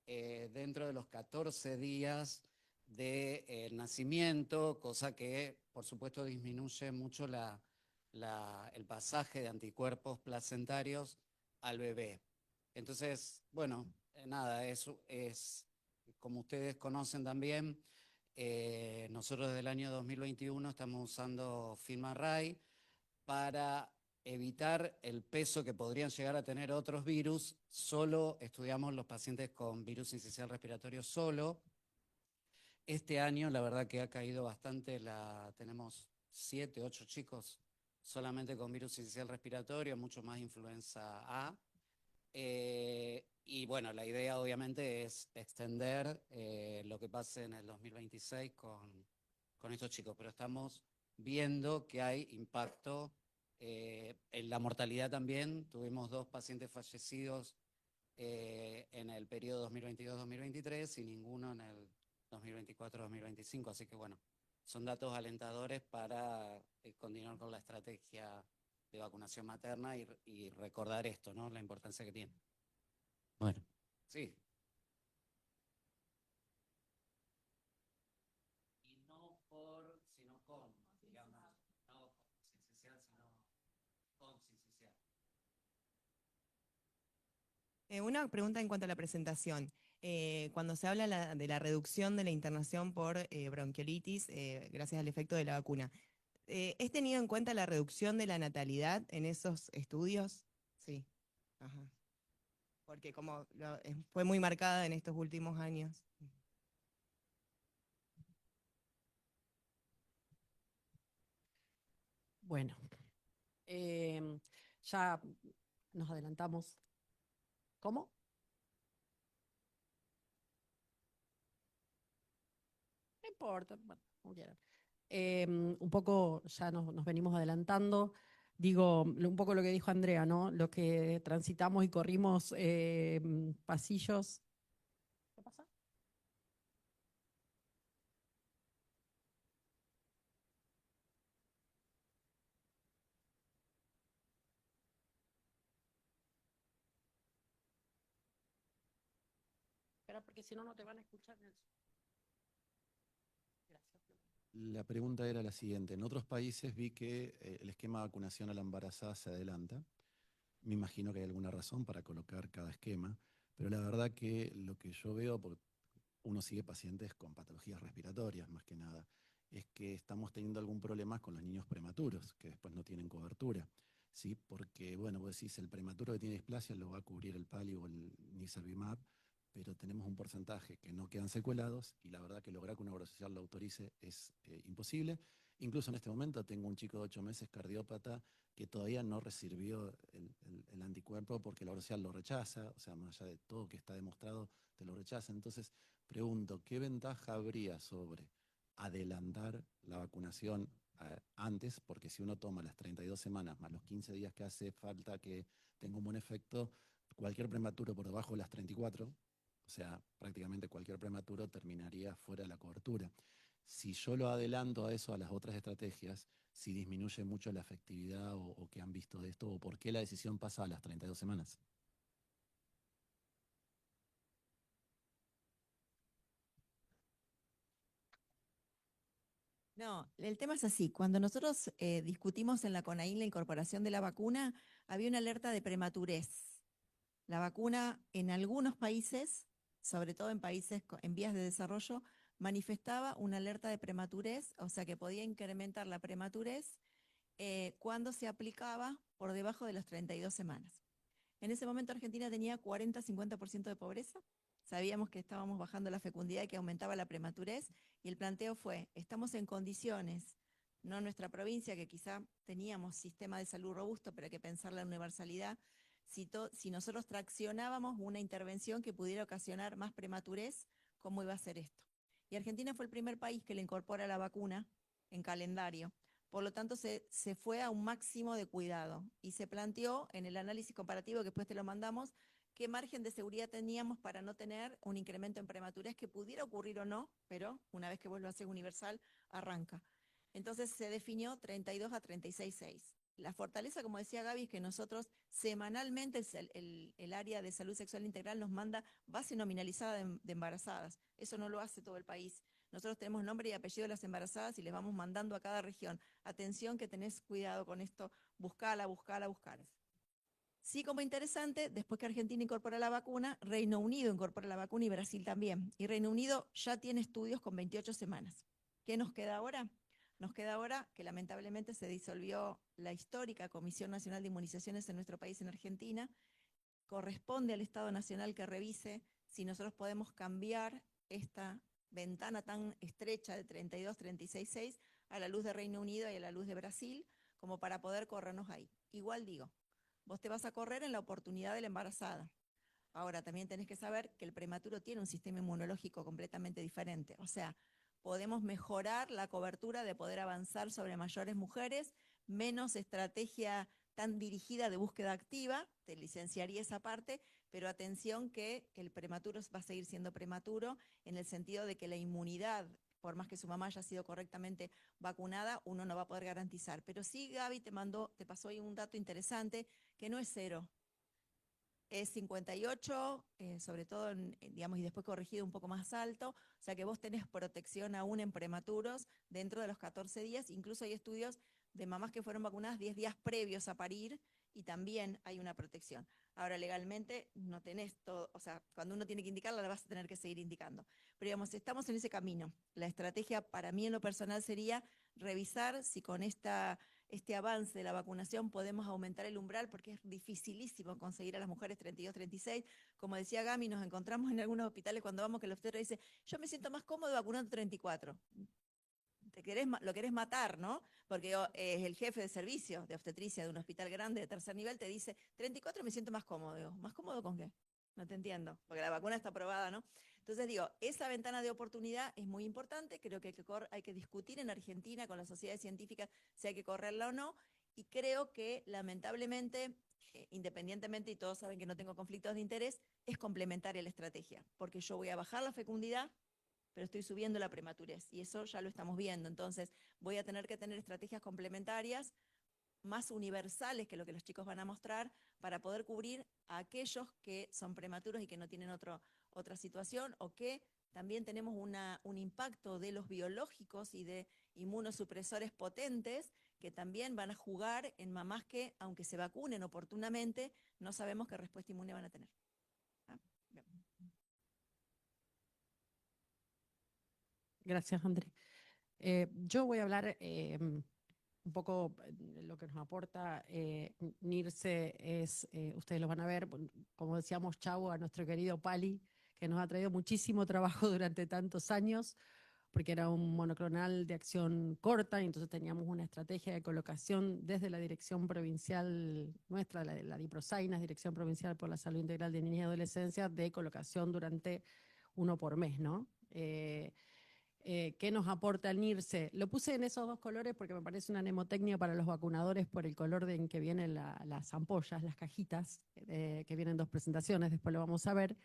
dentro de los 14 días del nacimiento, cosa que por supuesto disminuye mucho el pasaje de anticuerpos placentarios al bebé. Entonces, bueno, nada, es como ustedes conocen también, nosotros desde el año 2021 estamos usando FilmArray para evitar el peso que podrían llegar a tener otros virus. Solo estudiamos los pacientes con virus sincicial respiratorio solo. Este año la verdad que ha caído bastante, tenemos 7, 8 chicos solamente con virus sincicial respiratorio, mucho más influenza A. Y bueno, la idea obviamente es extender lo que pase en el 2026 con estos chicos, pero estamos viendo que hay impacto en la mortalidad también. Tuvimos 2 pacientes fallecidos en el periodo 2022-2023 y ninguno en el 2024-2025, así que bueno, son datos alentadores para continuar con la estrategia de vacunación materna y recordar esto, ¿no? La importancia que tiene. Bueno, sí. Y no por, sino con, digamos, no sincicial, sino con sincicial. Una pregunta en cuanto a la presentación. Cuando se habla de la reducción de la internación por bronquiolitis gracias al efecto de la vacuna, ¿es tenido en cuenta la reducción de la natalidad en esos estudios? Sí. Ajá. Porque como fue muy marcada en estos últimos años. Bueno, ya nos adelantamos. ¿Cómo? No importa, bueno, como quieran. Un poco ya nos venimos adelantando. Digo, un poco lo que dijo Andrea, ¿no? Lo que transitamos y corrimos pasillos. ¿Qué pasa? Espera, porque si no, no te van a escuchar. Gracias. La pregunta era la siguiente. En otros países vi que el esquema de vacunación a la embarazada se adelanta. Me imagino que hay alguna razón para colocar cada esquema, pero la verdad que lo que yo veo, porque uno sigue pacientes con patologías respiratorias más que nada, es que estamos teniendo algún problema con los niños prematuros, que después no tienen cobertura. ¿Sí? Porque, bueno, vos decís, el prematuro que tiene displasia lo va a cubrir el Pali o el Nirsevimab, pero tenemos un porcentaje que no quedan secuelados y la verdad que lograr que una obra social lo autorice es imposible. Incluso en este momento tengo un chico de 8 meses cardiópata que todavía no recibió el anticuerpo porque la obra social lo rechaza, o sea, más allá de todo que está demostrado, te lo rechaza. Entonces, pregunto, ¿qué ventaja habría sobre adelantar la vacunación antes? Porque si uno toma las 32 semanas más los 15 días que hace falta que tenga un buen efecto, cualquier prematuro por debajo de las 34, o sea, prácticamente cualquier prematuro terminaría fuera de la cobertura. Si yo lo adelanto a eso, a las otras estrategias, si disminuye mucho la efectividad o qué han visto de esto, o por qué la decisión pasa a las 32 semanas. No, el tema es así. Cuando nosotros discutimos en la CONAIN la incorporación de la vacuna, había una alerta de prematurez. La vacuna en algunos países, sobre todo en países en vías de desarrollo, manifestaba una alerta de prematurez, o sea que podía incrementar la prematurez cuando se aplicaba por debajo de las 32 semanas. En ese momento Argentina tenía 40-50% de pobreza. Sabíamos que estábamos bajando la fecundidad y que aumentaba la prematurez, y el planteo fue, estamos en condiciones, no en nuestra provincia, que quizá teníamos sistema de salud robusto, pero hay que pensar la universalidad, si nosotros traccionábamos una intervención que pudiera ocasionar más prematurez, ¿cómo iba a ser esto? Y Argentina fue el primer país que le incorpora la vacuna en calendario. Por lo tanto, se fue a un máximo de cuidado y se planteó en el análisis comparativo, que después te lo mandamos, qué margen de seguridad teníamos para no tener un incremento en prematurez que pudiera ocurrir o no, pero una vez que vos lo haces universal, arranca. Entonces se definió 32 a 36,6. La fortaleza, como decía Gaby, es que nosotros semanalmente el área de salud sexual integral nos manda base nominalizada de embarazadas. Eso no lo hace todo el país. nosotros tenemos nombre y apellido de las embarazadas y les vamos mandando a cada región. Atención que tenés cuidado con esto, buscala. Sí, como interesante, después que Argentina incorpora la vacuna, Reino Unido incorpora la vacuna y Brasil también. Y Reino Unido ya tiene estudios con 28 semanas. ¿Qué nos queda ahora? Nos queda ahora que lamentablemente se disolvió la histórica Comisión Nacional de Inmunizaciones en nuestro país, en Argentina. Corresponde al Estado Nacional que revise si nosotros podemos cambiar esta ventana tan estrecha de 32, 36, 6 a la luz de Reino Unido y a la luz de Brasil, como para poder corrernos ahí. Igual digo, vos te vas a correr en la oportunidad de la embarazada. Ahora, también tenés que saber que el prematuro tiene un sistema inmunológico completamente diferente. O sea, podemos mejorar la cobertura de poder avanzar sobre mayores mujeres, menos estrategia tan dirigida de búsqueda activa, te licenciaría esa parte, pero atención que el prematuro va a seguir siendo prematuro en el sentido de que la inmunidad, por más que su mamá haya sido correctamente vacunada, uno no va a poder garantizar. Pero sí, Gaby te pasó ahí un dato interesante, que no es 0, es 58, sobre todo, digamos, y después corregido un poco más alto, o sea que vos tenés protección aún en prematuros dentro de los 14 días, incluso hay estudios de mamás que fueron vacunadas 10 días previos a parir y también hay una protección. Ahora, legalmente no tenés todo, o sea, cuando uno tiene que indicarla, la vas a tener que seguir indicando. Pero digamos, estamos en ese camino. La estrategia para mí en lo personal sería revisar si con este avance de la vacunación podemos aumentar el umbral, porque es dificilísimo conseguir a las mujeres 32, 36. Como decía Gami, nos encontramos en algunos hospitales cuando vamos que el obstetra dice, yo me siento más cómodo vacunando 34. Lo querés matar, ¿no? Porque es el jefe de servicio de obstetricia de un hospital grande de tercer nivel, te dice, 34 me siento más cómodo. Digo, ¿más cómodo con qué? No te entiendo, porque la vacuna está aprobada, ¿no? Entonces digo, esa ventana de oportunidad es muy importante, creo que hay que discutir en Argentina con las sociedades científicas si hay que correrla o no, y creo que lamentablemente, independientemente, y todos saben que no tengo conflictos de interés, es complementaria la estrategia, porque yo voy a bajar la fecundidad, pero estoy subiendo la prematurez, y eso ya lo estamos viendo. Entonces, voy a tener que tener estrategias complementarias más universales que lo que los chicos van a mostrar para poder cubrir a aquellos que son prematuros y que no tienen otra situación, o que también tenemos un impacto de los biológicos y de inmunosupresores potentes que también van a jugar en mamás que, aunque se vacunen oportunamente, no sabemos qué respuesta inmune van a tener. Gracias, André. Yo voy a hablar un poco de lo que nos aporta NIRSE, ustedes lo van a ver, como decíamos, chau a nuestro querido Pali, que nos ha traído muchísimo trabajo durante tantos años, porque era un monoclonal de acción corta, y entonces teníamos una estrategia de colocación desde la dirección provincial nuestra, la DIPROSAINAS, Dirección Provincial por la Salud Integral de Niñas y Adolescencia, de colocación durante 1 por mes, ¿no? ¿Qué nos aporta el NIRSE? Lo puse en esos 2 colores porque me parece una mnemotecnia para los vacunadores por el color en que vienen las ampollas, las cajitas, que vienen 2 presentaciones, después lo vamos a ver,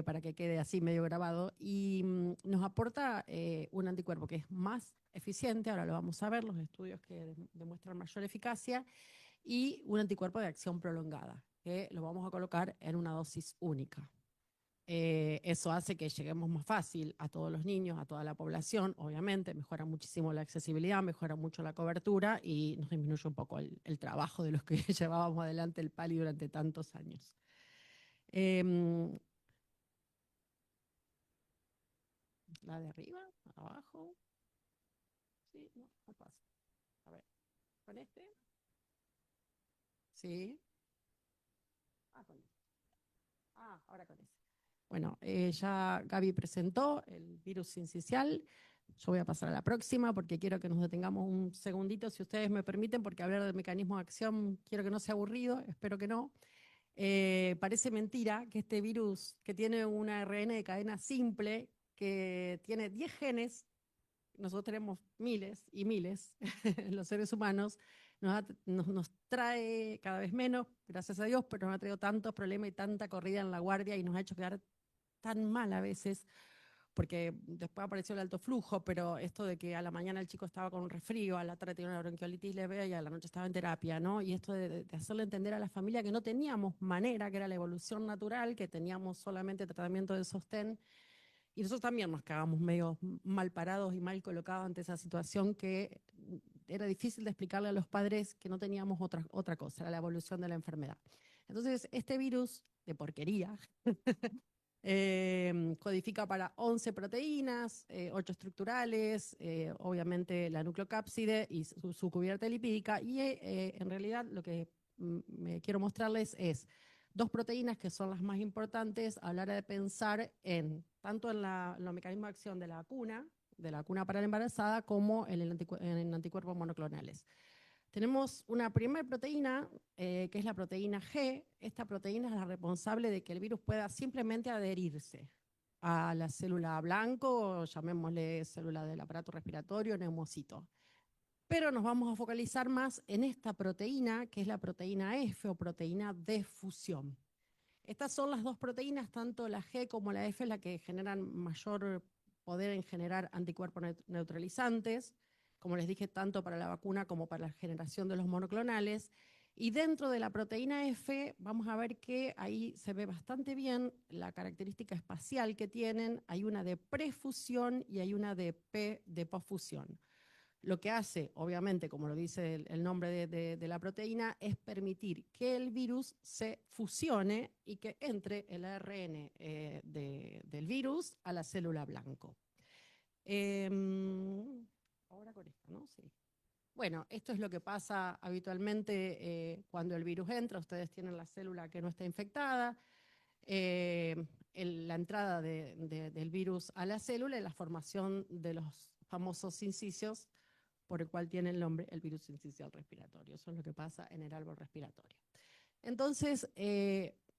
para que quede así medio grabado. Y nos aporta un anticuerpo que es más eficiente, ahora lo vamos a ver, los estudios que demuestran mayor eficacia, y un anticuerpo de acción prolongada, que lo vamos a colocar en una dosis única. Eso hace que lleguemos más fácil a todos los niños, a toda la población, obviamente, mejora muchísimo la accesibilidad, mejora mucho la cobertura y nos disminuye un poco el trabajo de los que llevábamos adelante el PALI durante tantos años. La de arriba, abajo. Sí, no pasa. A ver, ¿con este? Sí. Con este. Ahora con este. Bueno, ya Gaby presentó el virus sincicial. Yo voy a pasar a la próxima porque quiero que nos detengamos un segundito, si ustedes me permiten, porque hablar del mecanismo de acción quiero que no sea aburrido, espero que no. Parece mentira que este virus, que tiene un ARN de cadena simple, que tiene 10 genes, nosotros tenemos miles y miles, los seres humanos, nos trae cada vez menos, gracias a Dios, pero nos ha traído tantos problemas y tanta corrida en la guardia y nos ha hecho quedar tan mal a veces, porque después apareció el alto flujo, pero esto de que a la mañana el chico estaba con un resfrío, a la tarde tenía una bronquiolitis leve y a la noche estaba en terapia, ¿no? Y esto de hacerle entender a la familia que no teníamos manera, que era la evolución natural, que teníamos solamente tratamiento de sostén, Y nosotros también nos quedamos medio mal parados y mal colocados ante esa situación que era difícil de explicarle a los padres que no teníamos otra cosa, era la evolución de la enfermedad. Entonces, este virus de porquería codifica para 11 proteínas, 8 estructurales, obviamente la nucleocápside y su cubierta lipídica, y en realidad lo que me quiero mostrarles es 2 proteínas que son las más importantes a la hora de pensar tanto en los mecanismos de acción de la vacuna para la embarazada, como en anticuerpos monoclonales. Tenemos una primera proteína, que es la proteína G. Esta proteína es la responsable de que el virus pueda simplemente adherirse a la célula blanco, llamémosle célula del aparato respiratorio, neumocito. Pero nos vamos a focalizar más en esta proteína, que es la proteína F o proteína de fusión. Estas son las 2 proteínas, tanto la G como la F, la que generan mayor poder en generar anticuerpos neutralizantes, como les dije, tanto para la vacuna como para la generación de los monoclonales. Y dentro de la proteína F vamos a ver que ahí se ve bastante bien la característica espacial que tienen. Hay una de prefusión y hay una de posfusión. Lo que hace, obviamente, como lo dice el nombre de la proteína, es permitir que el virus se fusione y que entre el ARN del virus a la célula blanco. Ahora con esto, ¿no? Sí. Bueno, esto es lo que pasa habitualmente cuando el virus entra. Ustedes tienen la célula que no está infectada, la entrada del virus a la célula y la formación de los famosos sincicios, por el cual tiene el nombre el virus sincicial respiratorio. Eso es lo que pasa en el árbol respiratorio. Entonces,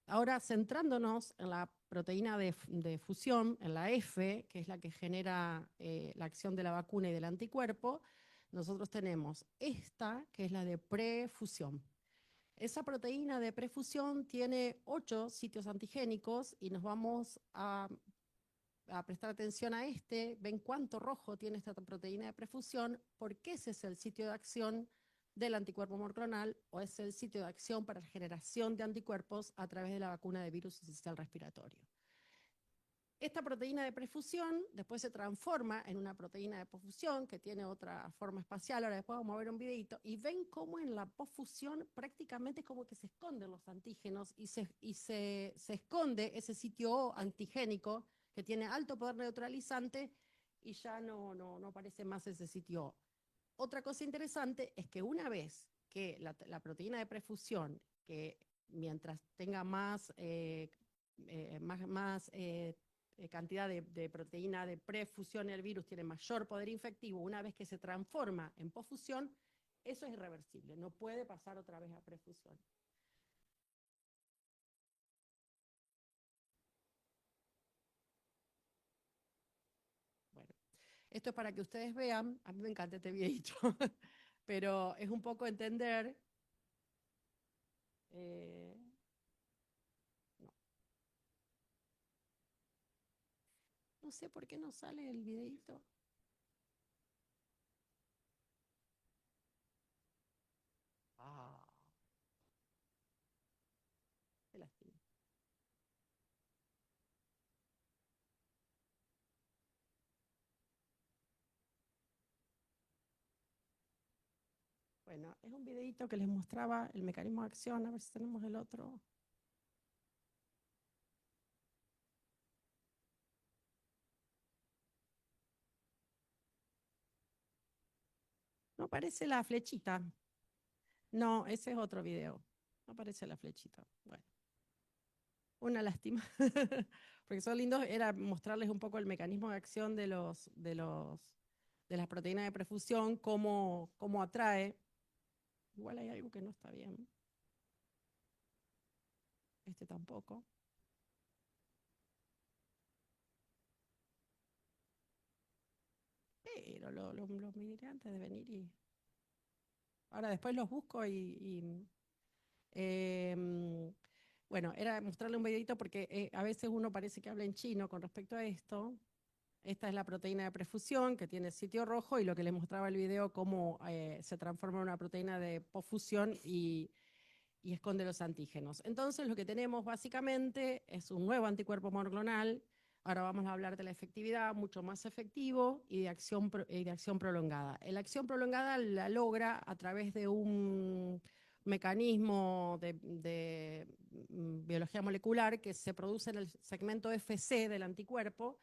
ahora centrándonos en la proteína de fusión, en la F, que es la que genera la acción de la vacuna y del anticuerpo, nosotros tenemos esta, que es la de prefusión. Esa proteína de prefusión tiene 8 sitios antigénicos y nos vamos a prestar atención a ven cuánto rojo tiene esta proteína de prefusión, porque ese es el sitio de acción del anticuerpo monoclonal, o es el sitio de acción para la generación de anticuerpos a través de la vacuna de virus sincicial respiratorio. Esta proteína de prefusión después se transforma en una proteína de posfusión que tiene otra forma espacial. Ahora después vamos a ver un videito y ven cómo en la posfusión prácticamente es como que se esconden los antígenos y se esconde ese sitio O antigénico que tiene alto poder neutralizante y ya no aparece más ese sitio O. Otra cosa interesante es que una vez que la proteína de prefusión, que mientras tenga más cantidad de proteína de prefusión, el virus tiene mayor poder infectivo, una vez que se transforma en posfusión, eso es irreversible, no puede pasar otra vez a prefusión. Bueno, esto es para que ustedes vean, a mí me encanta este videito, pero es un poco entender. No sé por qué no sale el videito. Qué lástima. Bueno, es un videito que les mostraba el mecanismo de acción. A ver si tenemos el otro. No aparece la flechita. No, ese es otro video. No aparece la flechita. Bueno, una lástima. Porque son lindos. Era mostrarles un poco el mecanismo de acción de las proteínas de prefusión, cómo atrae. Igual hay algo que no está bien. Este tampoco. Pero lo miré antes de venir y ahora después los busco bueno, era mostrarle un videito porque a veces uno parece que habla en chino con respecto a esto. Esta es la proteína de prefusión que tiene sitio rojo y lo que les mostraba el video, cómo se transforma en una proteína de posfusión y esconde los antígenos. Entonces lo que tenemos básicamente es un nuevo anticuerpo monoclonal Ahora vamos a hablar de la efectividad, mucho más efectivo, y de acción prolongada. La acción prolongada la logra a través de un mecanismo de biología molecular que se produce en el segmento FC del anticuerpo.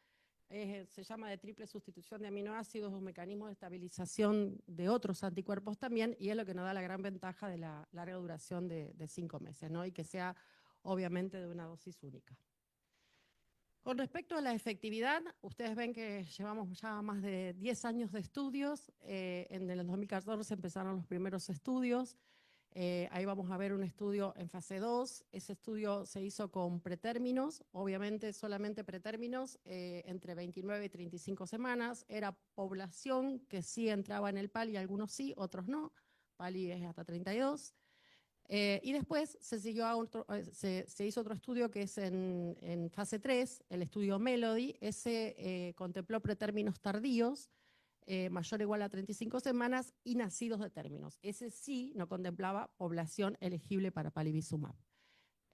Se llama de triple sustitución de aminoácidos, un mecanismo de estabilización de otros anticuerpos también, y es lo que nos da la gran ventaja de la larga duración de 5 meses, ¿no? Y que sea obviamente de una dosis única. Con respecto a la efectividad, ustedes ven que llevamos ya más de 10 años de estudios. En el 2014 empezaron los primeros estudios. Ahí vamos a ver un estudio en fase 2. Ese estudio se hizo con pretérminos, obviamente solamente pretérminos, entre 29 y 35 semanas. Era población que sí entraba en el PALI, algunos sí, otros no. PALI es hasta 32. Y después se hizo otro estudio que es en fase 3, el estudio Melody. Ese contempló pretérminos tardíos, mayor o igual a 35 semanas, y nacidos de términos. Ese sí no contemplaba población elegible para palivizumab.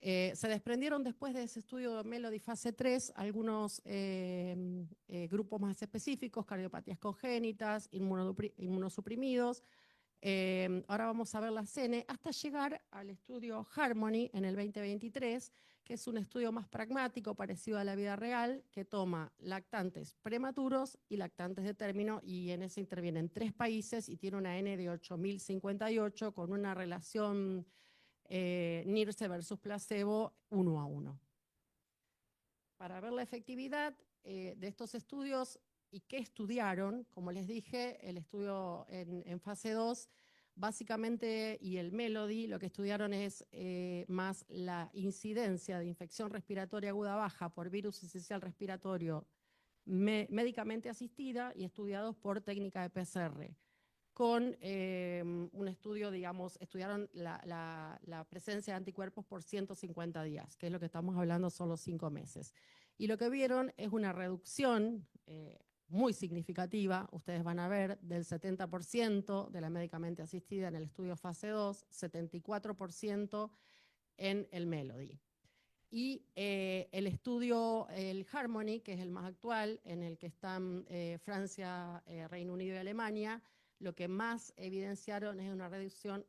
Se desprendieron después de ese estudio Melody fase 3 algunos grupos más específicos, cardiopatías congénitas, inmunosuprimidos. Ahora vamos a ver la CN, hasta llegar al estudio Harmony en el 2023, que es un estudio más pragmático, parecido a la vida real, que toma lactantes prematuros y lactantes de término, y en ese intervienen 3 países y tiene una N de 8.058 con una relación NIRSE versus placebo 1:1. Para ver la efectividad de estos estudios y qué estudiaron, como les dije, el estudio en fase 2, básicamente, y el Melody, lo que estudiaron es más la incidencia de infección respiratoria aguda baja por virus esencial respiratorio médicamente asistida y estudiados por técnica de PCR. Con un estudio, digamos, estudiaron la presencia de anticuerpos por 150 días, que es lo que estamos hablando, solo 5 meses. Y lo que vieron es una reducción muy significativa, ustedes van a ver, del 70% de la médicamente asistida en el estudio fase 2, 74% en el Melody. Y el estudio, el Harmony, que es el más actual, en el que están Francia, Reino Unido y Alemania, lo que más evidenciaron es una reducción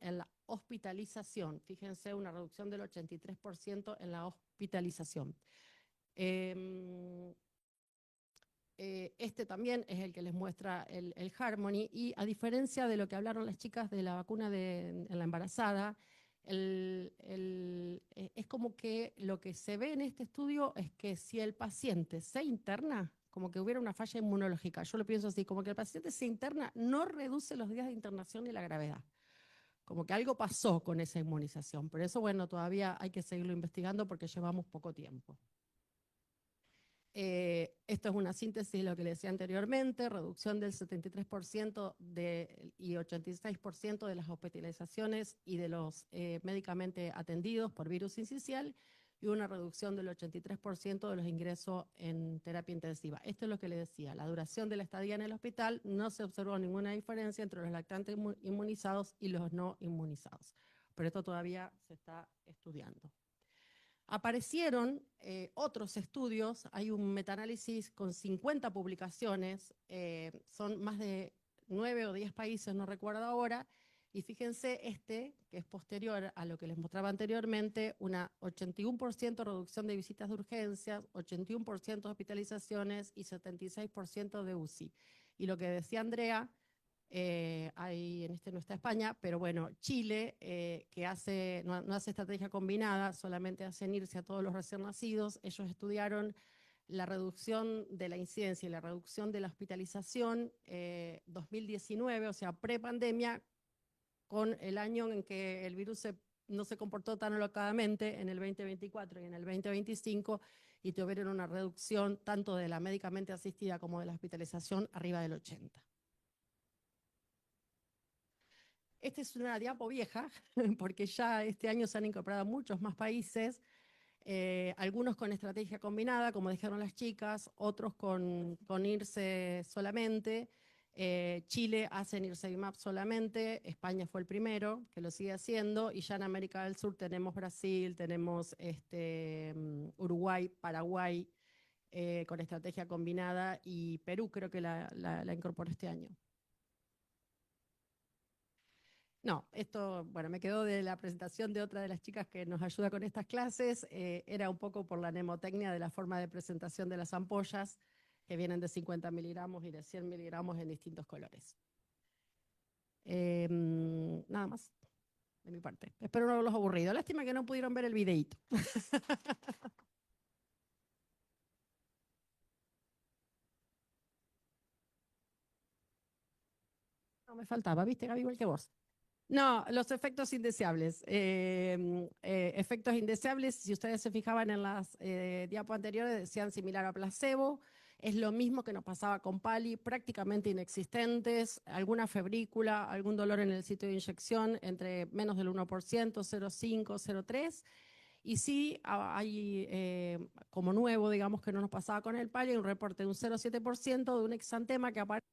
en la hospitalización. Fíjense, una reducción del 83% en la hospitalización. Este también es el que les muestra el Harmony, y a diferencia de lo que hablaron las chicas de la vacuna en la embarazada, es como que lo que se ve en este estudio es que si el paciente se interna, como que hubiera una falla inmunológica. Yo lo pienso así, como que el paciente se interna, no reduce los días de internación ni la gravedad. Como que algo pasó con esa inmunización. Por eso, bueno, todavía hay que seguirlo investigando porque llevamos poco tiempo. Esto es una síntesis de lo que les decía anteriormente: reducción del 73% y 86% de las hospitalizaciones y de los médicamente atendidos por virus incisional, y una reducción del 83% de los ingresos en terapia intensiva. Esto es lo que les decía: la duración de la estadía en el hospital, no se observó ninguna diferencia entre los lactantes inmunizados y los no inmunizados. Pero esto todavía se está estudiando. Aparecieron otros estudios, hay un metaanálisis con 50 publicaciones, son más de 9 o 10 países, no recuerdo ahora, y fíjense que es posterior a lo que les mostraba anteriormente, una 81% reducción de visitas de urgencias, 81% de hospitalizaciones y 76% de UCI. Y lo que decía Andrea, ahí en no está España, pero bueno, Chile, que no hace estrategia combinada, solamente hacen irse a todos los recién nacidos. Ellos estudiaron la reducción de la incidencia y la reducción de la hospitalización 2019, o sea, pre-pandemia, con el año en que el virus no se comportó tan alocadamente, en el 2024 y en el 2025, y tuvieron una reducción tanto de la médicamente asistida como de la hospitalización arriba del 80%. Esta es una diapo vieja, porque ya este año se han incorporado muchos más países, algunos con estrategia combinada, como dijeron las chicas, otros con irse solamente. Chile hace nirsevimab solamente, España fue el primero que lo sigue haciendo, y ya en América del Sur tenemos Brasil, tenemos Uruguay, Paraguay, con estrategia combinada, y Perú creo que la incorporó este año. No, esto, bueno, me quedó de la presentación de otra de las chicas que nos ayuda con estas clases. Era un poco por la mnemotecnia de la forma de presentación de las ampollas, que vienen de 50 miligramos y de 100 miligramos en distintos colores. Nada más de mi parte. Espero no haberlos aburrido. Lástima que no pudieron ver el videíto. No, me faltaba, ¿viste, Gaby? Igual que vos. No, los efectos indeseables. Efectos indeseables, si ustedes se fijaban en las diapos anteriores, decían similar a placebo. Es lo mismo que nos pasaba con Pali, prácticamente inexistentes, alguna febrícula, algún dolor en el sitio de inyección entre menos del 1%, 0,5, 0,3. Y sí, hay como nuevo, digamos, que no nos pasaba con el Pali, un reporte de un 0,7% de un exantema que aparece.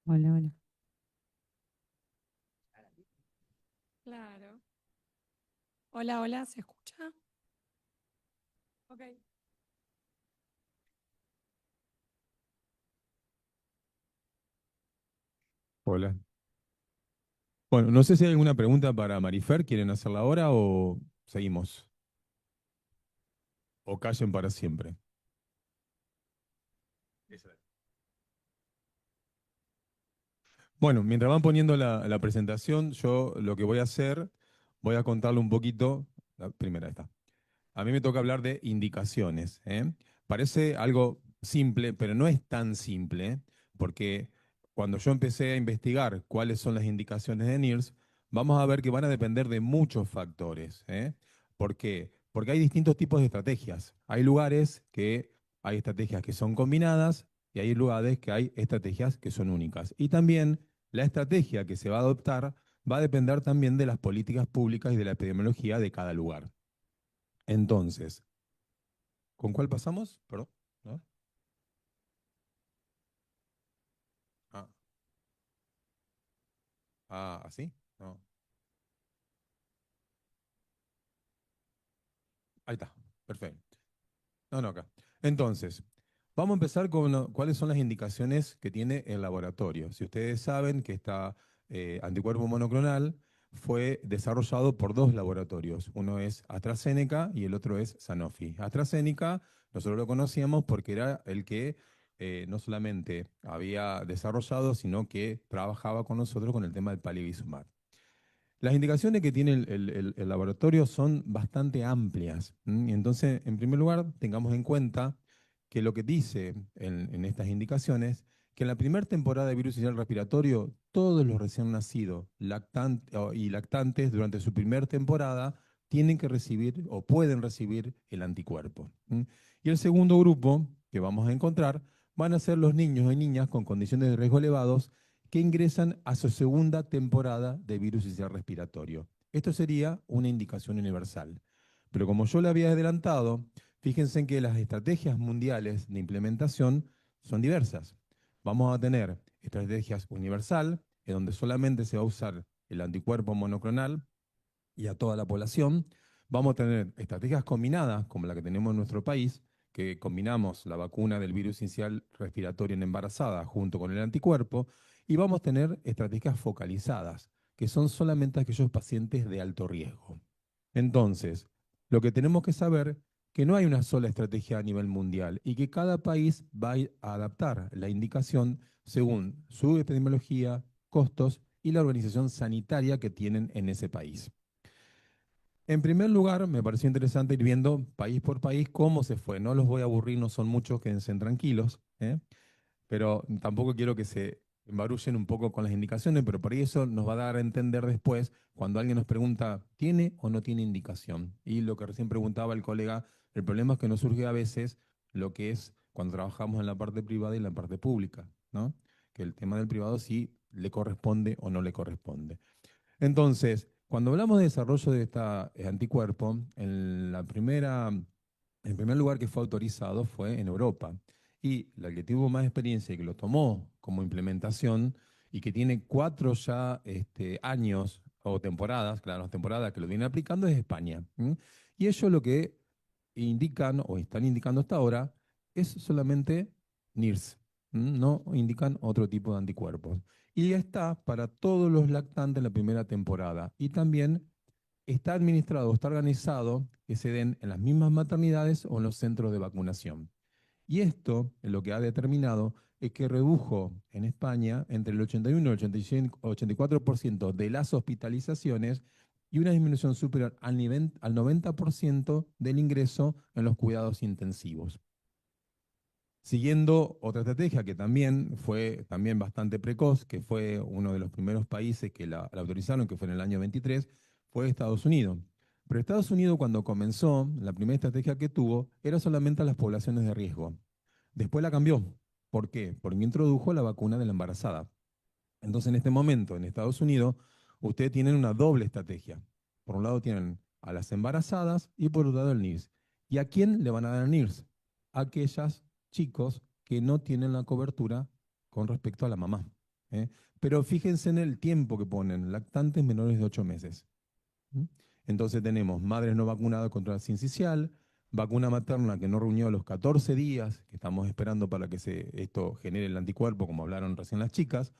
Hola, hola. Claro. Hola, hola, ¿se escucha? Ok. Hola. Bueno, no sé si hay alguna pregunta para Marifer, ¿quieren hacerla ahora o seguimos? O callen para siempre. Bueno, mientras van poniendo la presentación, yo lo que voy a hacer, voy a contarle un poquito, la primera está. A mí me toca hablar de indicaciones, ¿eh? Parece algo simple, pero no es tan simple, porque cuando yo empecé a investigar cuáles son las indicaciones de NIRS, vamos a ver que van a depender de muchos factores, ¿eh? ¿Por qué? Porque hay distintos tipos de estrategias. Hay lugares que hay estrategias que son combinadas y hay lugares que hay estrategias que son únicas. Y también la estrategia que se va a adoptar va a depender también de las políticas públicas y de la epidemiología de cada lugar. Entonces, ¿con cuál pasamos? Perdón. ¿No? Ah, ¿así? No. Ahí está. Perfecto. No, no, acá. Entonces, vamos a empezar con cuáles son las indicaciones que tiene el laboratorio. Si ustedes saben que esta anticuerpo monoclonal fue desarrollado por dos laboratorios. Uno es AstraZeneca y el otro es Sanofi. AstraZeneca nosotros lo conocíamos porque era el que no solamente había desarrollado, sino que trabajaba con nosotros con el tema del palivizumab. Las indicaciones que tiene el laboratorio son bastante amplias. Entonces, en primer lugar, tengamos en cuenta que lo que dice en estas indicaciones, que en la primera temporada de virus sincicial respiratorio, todos los recién nacidos y lactantes durante su primera temporada tienen que recibir o pueden recibir el anticuerpo. Y el segundo grupo que vamos a encontrar van a ser los niños y niñas con condiciones de riesgo elevados que ingresan a su segunda temporada de virus sincicial respiratorio. Esto sería una indicación universal. Pero como yo le había adelantado, fíjense en que las estrategias mundiales de implementación son diversas. Vamos a tener estrategias universal, en donde solamente se va a usar el anticuerpo monoclonal y a toda la población. Vamos a tener estrategias combinadas, como la que tenemos en nuestro país, que combinamos la vacuna del virus sincicial respiratorio en embarazada junto con el anticuerpo, y vamos a tener estrategias focalizadas, que son solamente aquellos pacientes de alto riesgo. Entonces, lo que tenemos que saber que no hay una sola estrategia a nivel mundial y que cada país va a adaptar la indicación según su epidemiología, costos y la organización sanitaria que tienen en ese país. En primer lugar, me pareció interesante ir viendo país por país cómo se fue. No los voy a aburrir, no son muchos, quédense tranquilos, pero tampoco quiero que se embarullen un poco con las indicaciones, pero por ahí eso nos va a dar a entender después cuando alguien nos pregunta, ¿tiene o no tiene indicación? Y lo que recién preguntaba el colega, el problema es que nos surge a veces lo que es cuando trabajamos en la parte privada y en la parte pública, ¿no? Que el tema del privado sí le corresponde o no le corresponde. Entonces, cuando hablamos de desarrollo de este anticuerpo, el primer lugar que fue autorizado fue en Europa. Y la que tuvo más experiencia y que lo tomó como implementación y que tiene 4 ya años o temporadas, claro, temporadas que lo viene aplicando es España. Y ellos lo que indican o están indicando hasta ahora es solamente NIRS. No indican otro tipo de anticuerpos. Y está para todos los lactantes en la primera temporada. Y también está administrado, está organizado que se den en las mismas maternidades o en los centros de vacunación. Y esto lo que ha determinado es que redujo en España entre el 81 y el 84% de las hospitalizaciones y una disminución superior al 90% del ingreso en los cuidados intensivos. Siguiendo otra estrategia que también fue bastante precoz, que fue uno de los primeros países que la autorizaron, que fue en el año 23, fue Estados Unidos. Pero Estados Unidos, cuando comenzó, la primera estrategia que tuvo era solamente a las poblaciones de riesgo. Después la cambió. ¿Por qué? Porque introdujo la vacuna de la embarazada. Entonces, en este momento, en Estados Unidos, ustedes tienen una doble estrategia. Por un lado tienen a las embarazadas y por otro lado el NIRS. ¿Y a quién le van a dar el NIRS? A aquellas chicos que no tienen la cobertura con respecto a la mamá. Pero fíjense en el tiempo que ponen, lactantes menores de 8 meses. Entonces tenemos madres no vacunadas contra la sincicial, vacuna materna que no reunió a los 14 días, que estamos esperando para que esto genere el anticuerpo, como hablaron recién las chicas,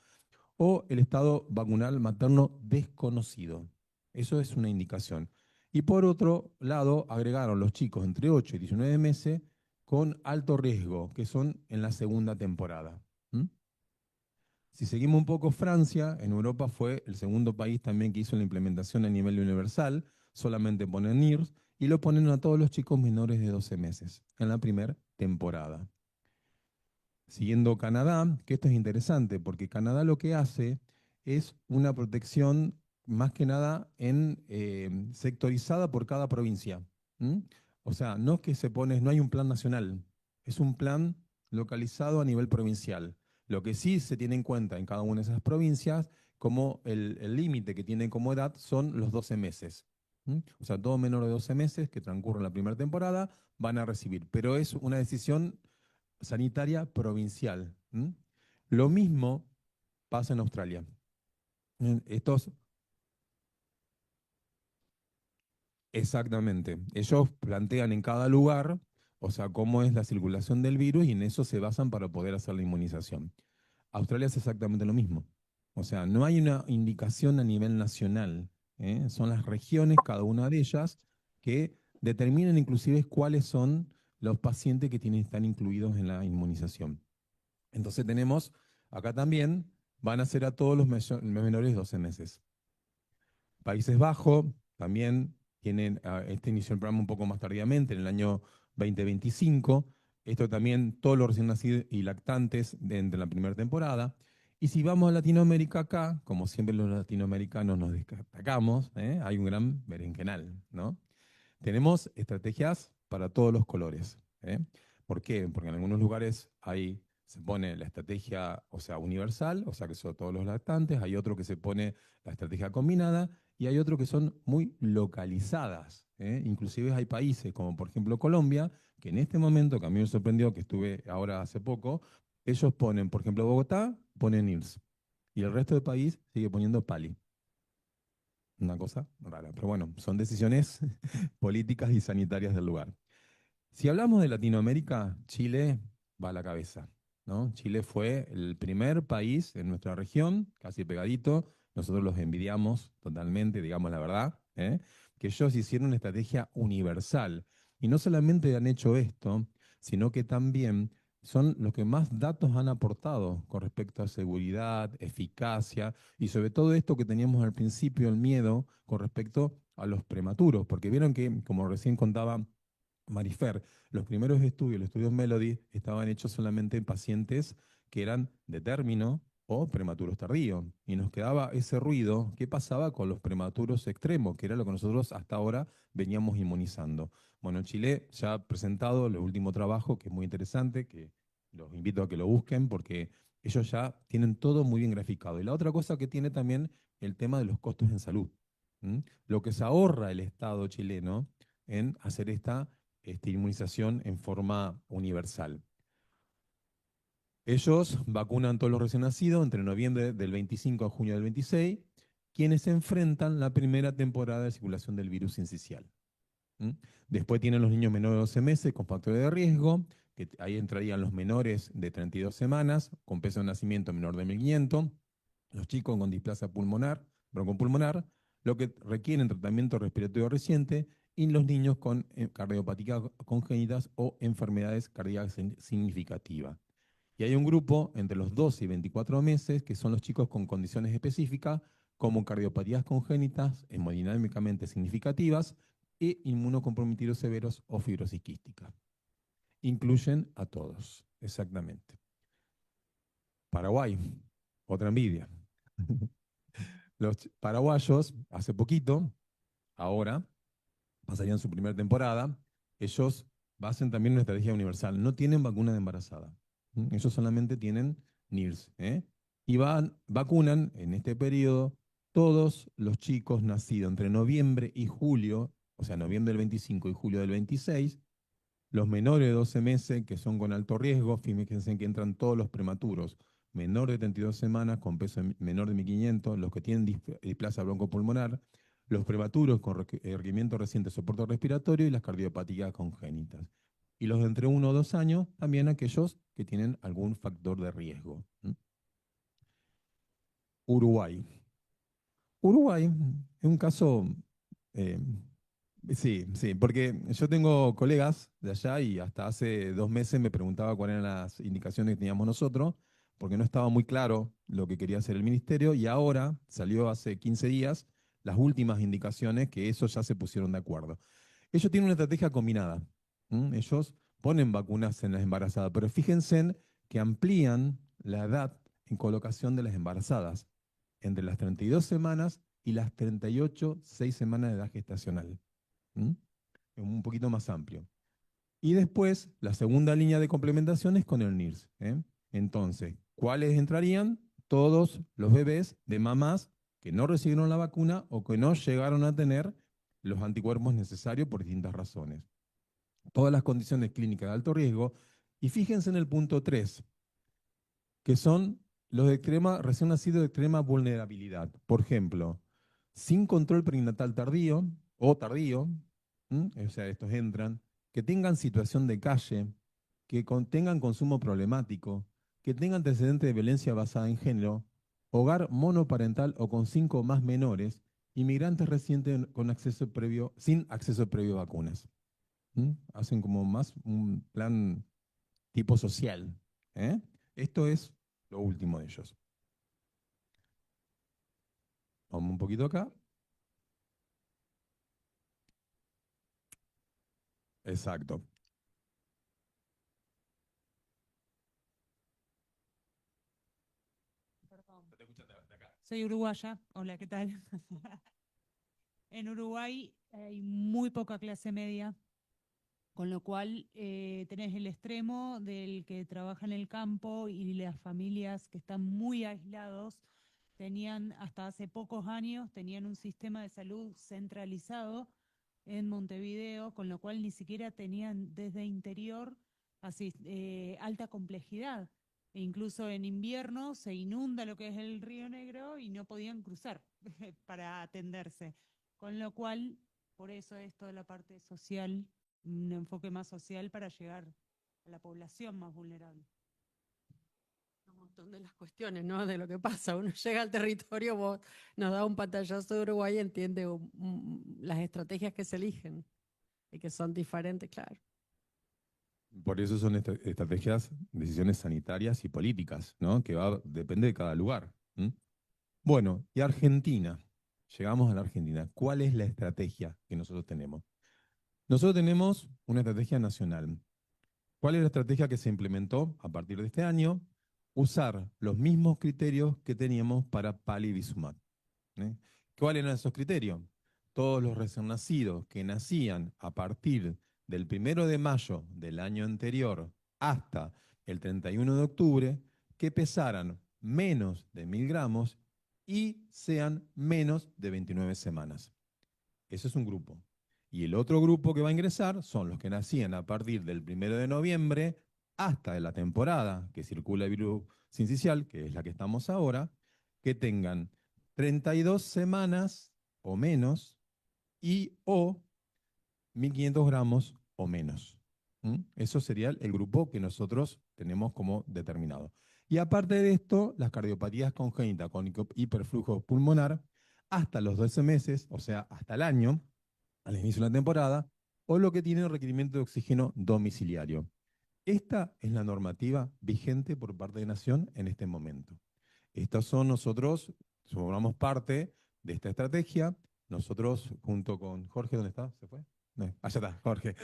o el estado vacunal materno desconocido. Eso es una indicación. Y por otro lado, agregaron los chicos entre 8 y 19 meses con alto riesgo, que son en la segunda temporada. Si seguimos un poco, Francia, en Europa fue el segundo país también que hizo la implementación a nivel universal, solamente ponen NIRS y lo ponen a todos los chicos menores de 12 meses en la primera temporada. Siguiendo Canadá, que esto es interesante, porque Canadá lo que hace es una protección más que nada sectorizada por cada provincia. O sea, no es que no hay un plan nacional, es un plan localizado a nivel provincial. Lo que sí se tiene en cuenta en cada una de esas provincias, como el límite que tienen como edad son los 12 meses. O sea, todo menor de 12 meses que transcurren la primera temporada van a recibir, pero es una decisión sanitaria provincial. Lo mismo pasa en Australia. Exactamente. Ellos plantean en cada lugar, o sea, cómo es la circulación del virus y en eso se basan para poder hacer la inmunización. Australia es exactamente lo mismo. O sea, no hay una indicación a nivel nacional. Son las regiones, cada una de ellas, que determinan inclusive cuáles son los pacientes que están incluidos en la inmunización. Entonces tenemos, acá también, van a ser a todos los menores de 12 meses. Países Bajos también tienen, este inició el programa un poco más tardíamente, en el año 2025. Esto también, todos los recién nacidos y lactantes de la primera temporada. Y si vamos a Latinoamérica acá, como siempre los latinoamericanos nos destacamos, hay un gran berenjenal, ¿no? Tenemos estrategias para todos los colores. ¿Por qué? Porque en algunos lugares se pone la estrategia, o sea, universal, o sea, que son todos los lactantes, hay otro que se pone la estrategia combinada y hay otro que son muy localizadas. Inclusive hay países, como por ejemplo Colombia, que en este momento, que a mí me sorprendió, que estuve ahora hace poco, ellos ponen, por ejemplo, Bogotá, ponen IRS, y el resto del país sigue poniendo PALI. Una cosa rara, pero bueno, son decisiones políticas y sanitarias del lugar. Si hablamos de Latinoamérica, Chile va a la cabeza, ¿no? Chile fue el primer país en nuestra región, casi pegadito, nosotros los envidiamos totalmente, digamos la verdad, que ellos hicieron una estrategia universal. Y no solamente han hecho esto, sino que también son los que más datos han aportado con respecto a seguridad, eficacia y sobre todo esto que teníamos al principio, el miedo con respecto a los prematuros, porque vieron que, como recién contaba Marifer, los primeros estudios, los estudios Melody, estaban hechos solamente en pacientes que eran de término o prematuros tardíos. Y nos quedaba ese ruido, ¿qué pasaba con los prematuros extremos? Que era lo que nosotros hasta ahora veníamos inmunizando. Bueno, Chile ya ha presentado el último trabajo, que es muy interesante, que los invito a que lo busquen, porque ellos ya tienen todo muy bien graficado. Y la otra cosa que tiene también el tema de los costos en salud. Lo que se ahorra el Estado chileno en hacer esta inmunización en forma universal. Ellos vacunan todos los recién nacidos entre noviembre del 25 a junio del 26, quienes enfrentan la primera temporada de circulación del virus sincicial. Después tienen los niños menores de 12 meses con factores de riesgo, que ahí entrarían los menores de 32 semanas, con peso de nacimiento menor de 1500, los chicos con displasia pulmonar, broncopulmonar, lo que requieren tratamiento respiratorio reciente, y los niños con cardiopatías congénitas o enfermedades cardíacas significativas. Y hay un grupo entre los 12 y 24 meses que son los chicos con condiciones específicas como cardiopatías congénitas hemodinámicamente significativas e inmunocomprometidos severos o fibrosis quística. Incluyen a todos, exactamente. Paraguay, otra envidia. Los paraguayos, hace poquito, ahora, pasarían su primera temporada, ellos basan también una estrategia universal. No tienen vacuna de embarazada. Ellos solamente tienen NIRS. Y vacunan en este periodo todos los chicos nacidos entre noviembre y julio, o sea, noviembre del 25 y julio del 26, los menores de 12 meses que son con alto riesgo, fíjense que entran todos los prematuros, menor de 32 semanas con peso menor de 1500, los que tienen displasia broncopulmonar, los prematuros con requerimiento reciente de soporte respiratorio y las cardiopatías congénitas. Y los de entre 1 o 2 años, también aquellos que tienen algún factor de riesgo. Uruguay. Uruguay es un caso, sí, porque yo tengo colegas de allá y hasta hace 2 meses me preguntaba cuáles eran las indicaciones que teníamos nosotros, porque no estaba muy claro lo que quería hacer el ministerio, y ahora salió hace 15 días las últimas indicaciones que eso ya se pusieron de acuerdo. Ellos tienen una estrategia combinada. Ellos ponen vacunas en las embarazadas, pero fíjense que amplían la edad en colocación de las embarazadas entre las 32 semanas y las 38, 6 semanas de edad gestacional. Un poquito más amplio. Y después, la segunda línea de complementación es con el NIRS. Entonces, ¿cuáles entrarían? Todos los bebés de mamás que no recibieron la vacuna o que no llegaron a tener los anticuerpos necesarios por distintas razones. Todas las condiciones clínicas de alto riesgo. Y fíjense en el punto 3, que son los de recién nacidos de extrema vulnerabilidad. Por ejemplo, sin control perinatal tardío o tardío, o sea, estos entran, que tengan situación de calle, que tengan consumo problemático, que tengan antecedentes de violencia basada en género, hogar monoparental o con 5 o más menores, inmigrantes recientes con sin acceso previo a vacunas. Hacen como más un plan tipo social. Esto es lo último de ellos. Vamos un poquito acá. Exacto. Soy uruguaya. Hola, ¿qué tal? En Uruguay hay muy poca clase media, con lo cual tenés el extremo del que trabaja en el campo y las familias que están muy aislados. Tenían, hasta hace pocos años, tenían un sistema de salud centralizado en Montevideo, con lo cual ni siquiera tenían desde interior así, alta complejidad. E incluso en invierno se inunda lo que es el Río Negro y no podían cruzar para atenderse. Con lo cual, por eso es toda la parte social, un enfoque más social para llegar a la población más vulnerable. Un montón de las cuestiones, ¿no? De lo que pasa. Uno llega al territorio, vos nos da un pantallazo de Uruguay y entiende las estrategias que se eligen y que son diferentes, claro. Por eso son estrategias, decisiones sanitarias y políticas, ¿no? Que depende de cada lugar. Bueno, y Argentina. Llegamos a la Argentina. ¿Cuál es la estrategia que nosotros tenemos? Nosotros tenemos una estrategia nacional. ¿Cuál es la estrategia que se implementó a partir de este año? Usar los mismos criterios que teníamos para palivizumab. ¿Cuáles eran esos criterios? Todos los recién nacidos que nacían a partir del 1 de mayo del año anterior hasta el 31 de octubre, que pesaran menos de 1000 gramos y sean menos de 29 semanas. Eso es un grupo. Y el otro grupo que va a ingresar son los que nacían a partir del 1 de noviembre hasta la temporada que circula el virus sincicial, que es la que estamos ahora, que tengan 32 semanas o menos y o 1500 gramos o menos. Eso sería el grupo que nosotros tenemos como determinado. Y aparte de esto, las cardiopatías congénitas con hiperflujo pulmonar hasta los 12 meses, o sea, hasta el año, al inicio de la temporada, o lo que tiene requerimiento de oxígeno domiciliario. Esta es la normativa vigente por parte de Nación en este momento. Estas son nosotros, formamos parte de esta estrategia. Nosotros, junto con Jorge, ¿dónde está? ¿Se fue? No, allá está, Jorge.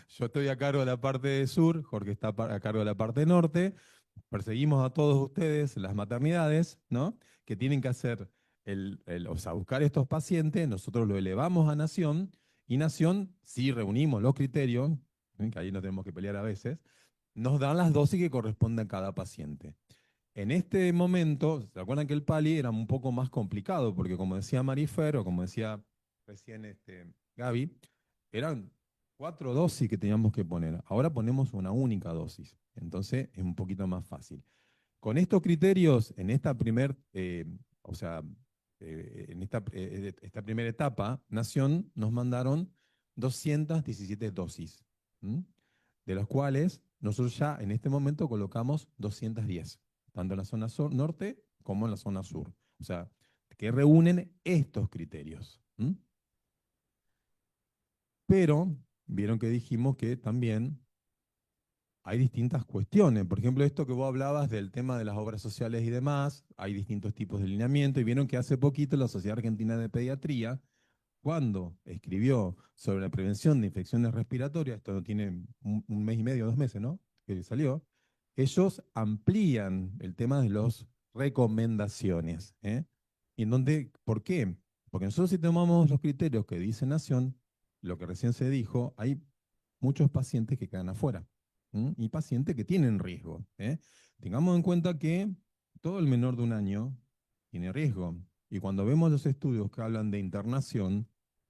Yo estoy a cargo de la parte sur, Jorge está a cargo de la parte norte. Perseguimos a todos ustedes las maternidades, ¿no? Que tienen que hacer, o sea, buscar estos pacientes, nosotros lo elevamos a Nación, y Nación, si reunimos los criterios, que ahí no tenemos que pelear a veces, nos dan las dosis que corresponden a cada paciente. En este momento, ¿se acuerdan que el PALI era un poco más complicado? Porque como decía Marifer, o como decía recién Gaby, eran 4 dosis que teníamos que poner. Ahora ponemos una única dosis. Entonces es un poquito más fácil. Con estos criterios, en esta primera esta primera etapa, Nación nos mandaron 217 dosis, de las cuales nosotros ya en este momento colocamos 210, tanto en la zona norte como en la zona sur. O sea, que reúnen estos criterios. Pero vieron que dijimos que también hay distintas cuestiones. Por ejemplo, esto que vos hablabas del tema de las obras sociales y demás, hay distintos tipos de lineamiento, y vieron que hace poquito la Sociedad Argentina de Pediatría, cuando escribió sobre la prevención de infecciones respiratorias, esto no tiene un mes y medio, 2 meses, ¿no? Que salió, ellos amplían el tema de las recomendaciones. ¿Y en dónde? ¿Por qué? Porque nosotros, si tomamos los criterios que dice Nación, lo que recién se dijo, hay muchos pacientes que quedan afuera, y pacientes que tienen riesgo. Tengamos en cuenta que todo el menor de 1 año tiene riesgo. Y cuando vemos los estudios que hablan de internación,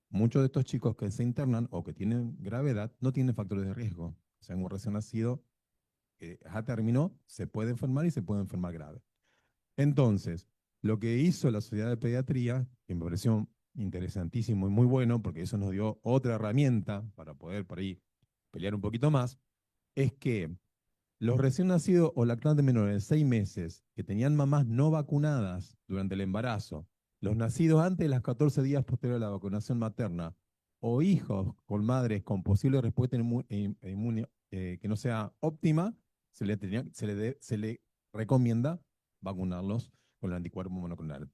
muchos de estos chicos que se internan o que tienen gravedad no tienen factores de riesgo. O sea, un recién nacido que ya terminó, se puede enfermar y se puede enfermar grave. Entonces, lo que hizo la Sociedad de Pediatría, que me pareció interesantísimo y muy bueno, porque eso nos dio otra herramienta para poder por ahí pelear un poquito más, es que los recién nacidos o lactantes menores de 6 meses que tenían mamás no vacunadas durante el embarazo, los nacidos antes de los 14 días posteriores a la vacunación materna, o hijos con madres con posible respuesta inmune que no sea óptima, se le recomienda vacunarlos con el anticuerpo monoclonal.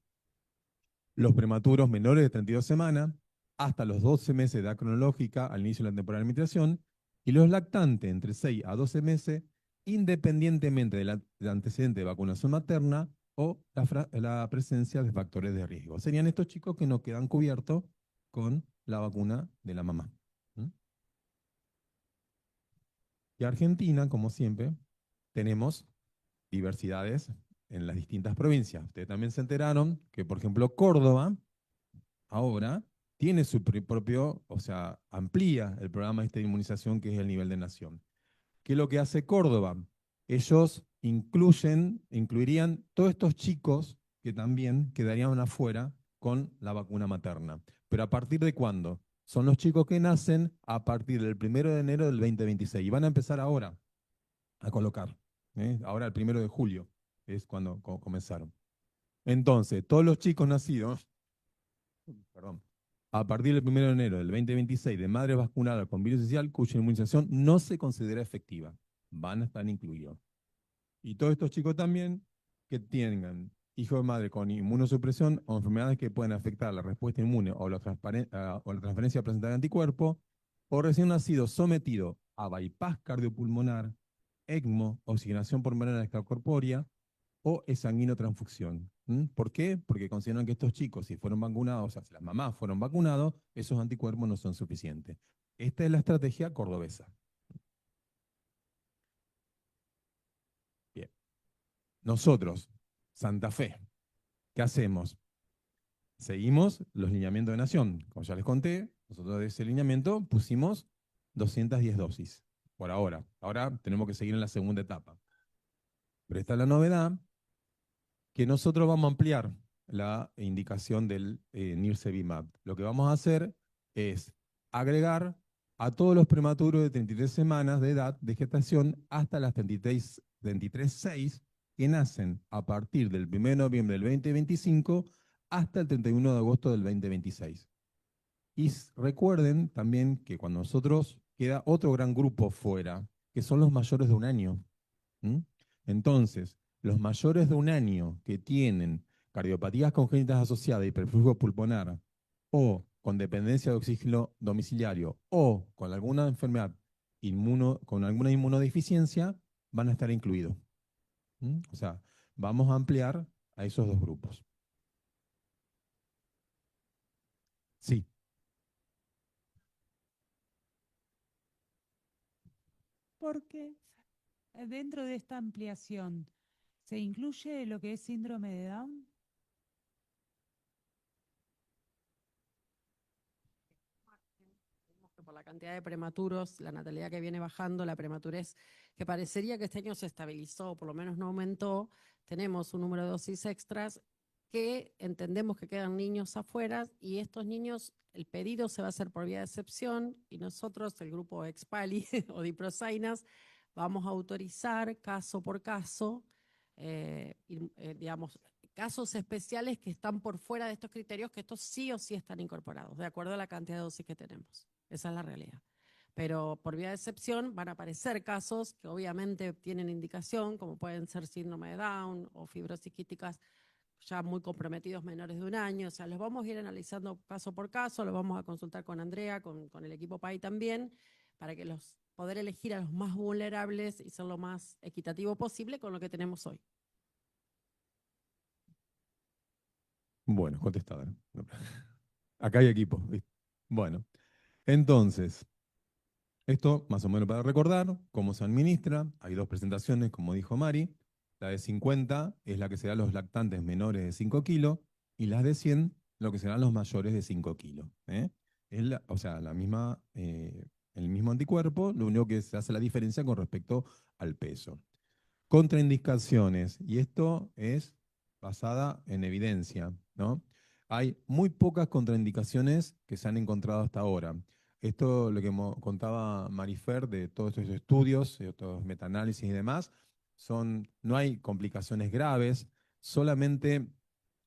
Los prematuros menores de 32 semanas, hasta los 12 meses de edad cronológica al inicio de la temporada de administración, y los lactantes entre 6 a 12 meses, independientemente del antecedente de vacunación materna o la presencia de factores de riesgo. Serían estos chicos que no quedan cubiertos con la vacuna de la mamá. Y Argentina, como siempre, tenemos diversidades en las distintas provincias. Ustedes también se enteraron que, por ejemplo, Córdoba ahora tiene su propio, o sea, amplía el programa de inmunización que es el nivel de nación. ¿Qué es lo que hace Córdoba? Ellos incluirían todos estos chicos que también quedarían afuera con la vacuna materna. ¿Pero a partir de cuándo? Son los chicos que nacen a partir del 1 de enero del 2026 y van a empezar ahora a colocar. Ahora el 1 de julio es cuando comenzaron. Entonces, todos los chicos nacidos, a partir del 1 de enero del 2026 de madres vacunadas con virus social cuya inmunización no se considera efectiva, van a estar incluidos. Y todos estos chicos también que tengan hijos de madre con inmunosupresión o enfermedades que pueden afectar la respuesta inmune o la transferencia placental de anticuerpos, o recién nacidos sometidos a bypass cardiopulmonar, ECMO, oxigenación pulmonar extracorpórea o sanguinotransfusión. ¿Por qué? Porque consideran que estos chicos, si fueron vacunados, o sea, si las mamás fueron vacunados, esos anticuerpos no son suficientes. Esta es la estrategia cordobesa. Bien. Nosotros, Santa Fe, ¿qué hacemos? Seguimos los lineamientos de nación. Como ya les conté, nosotros de ese lineamiento pusimos 210 dosis por ahora. Ahora tenemos que seguir en la segunda etapa. Pero esta es la novedad, que nosotros vamos a ampliar la indicación del Nirsevimab. Lo que vamos a hacer es agregar a todos los prematuros de 33 semanas de edad de gestación hasta las 33,6 que nacen a partir del 1 de noviembre del 2025 hasta el 31 de agosto del 2026. Y recuerden también que cuando nosotros queda otro gran grupo fuera, que son los mayores de 1 año. Entonces, los mayores de 1 año que tienen cardiopatías congénitas asociadas a hiperflujo pulmonar o con dependencia de oxígeno domiciliario o con alguna enfermedad con alguna inmunodeficiencia, van a estar incluidos. O sea, vamos a ampliar a esos dos grupos. Sí. Porque dentro de esta ampliación, ¿se incluye lo que es síndrome de Down? Por la cantidad de prematuros, la natalidad que viene bajando, la prematurez que parecería que este año se estabilizó, o por lo menos no aumentó, tenemos un número de dosis extras que entendemos que quedan niños afuera y estos niños, el pedido se va a hacer por vía de excepción y nosotros, el grupo Expali o Diprosainas, vamos a autorizar caso por caso, digamos, casos especiales que están por fuera de estos criterios, que estos sí o sí están incorporados, de acuerdo a la cantidad de dosis que tenemos. Esa es la realidad. Pero por vía de excepción van a aparecer casos que obviamente tienen indicación, como pueden ser síndrome de Down o fibrosis quísticas ya muy comprometidos menores de 1 año. O sea, los vamos a ir analizando caso por caso, los vamos a consultar con Andrea, con el equipo PAI también, para que poder elegir a los más vulnerables y ser lo más equitativo posible con lo que tenemos hoy. Bueno, contestada. Acá hay equipo. Bueno, entonces, esto más o menos para recordar cómo se administra. Hay 2 presentaciones, como dijo Mari. La de 50 es la que será los lactantes menores de 5 kilos y las de 100 lo que serán los mayores de 5 kilos. Es o sea, el mismo anticuerpo, lo único que se hace la diferencia con respecto al peso. Contraindicaciones, y esto es basada en evidencia, ¿no? Hay muy pocas contraindicaciones que se han encontrado hasta ahora. Esto lo que contaba Marifer de todos estos estudios, estos metaanálisis y demás, no hay complicaciones graves, solamente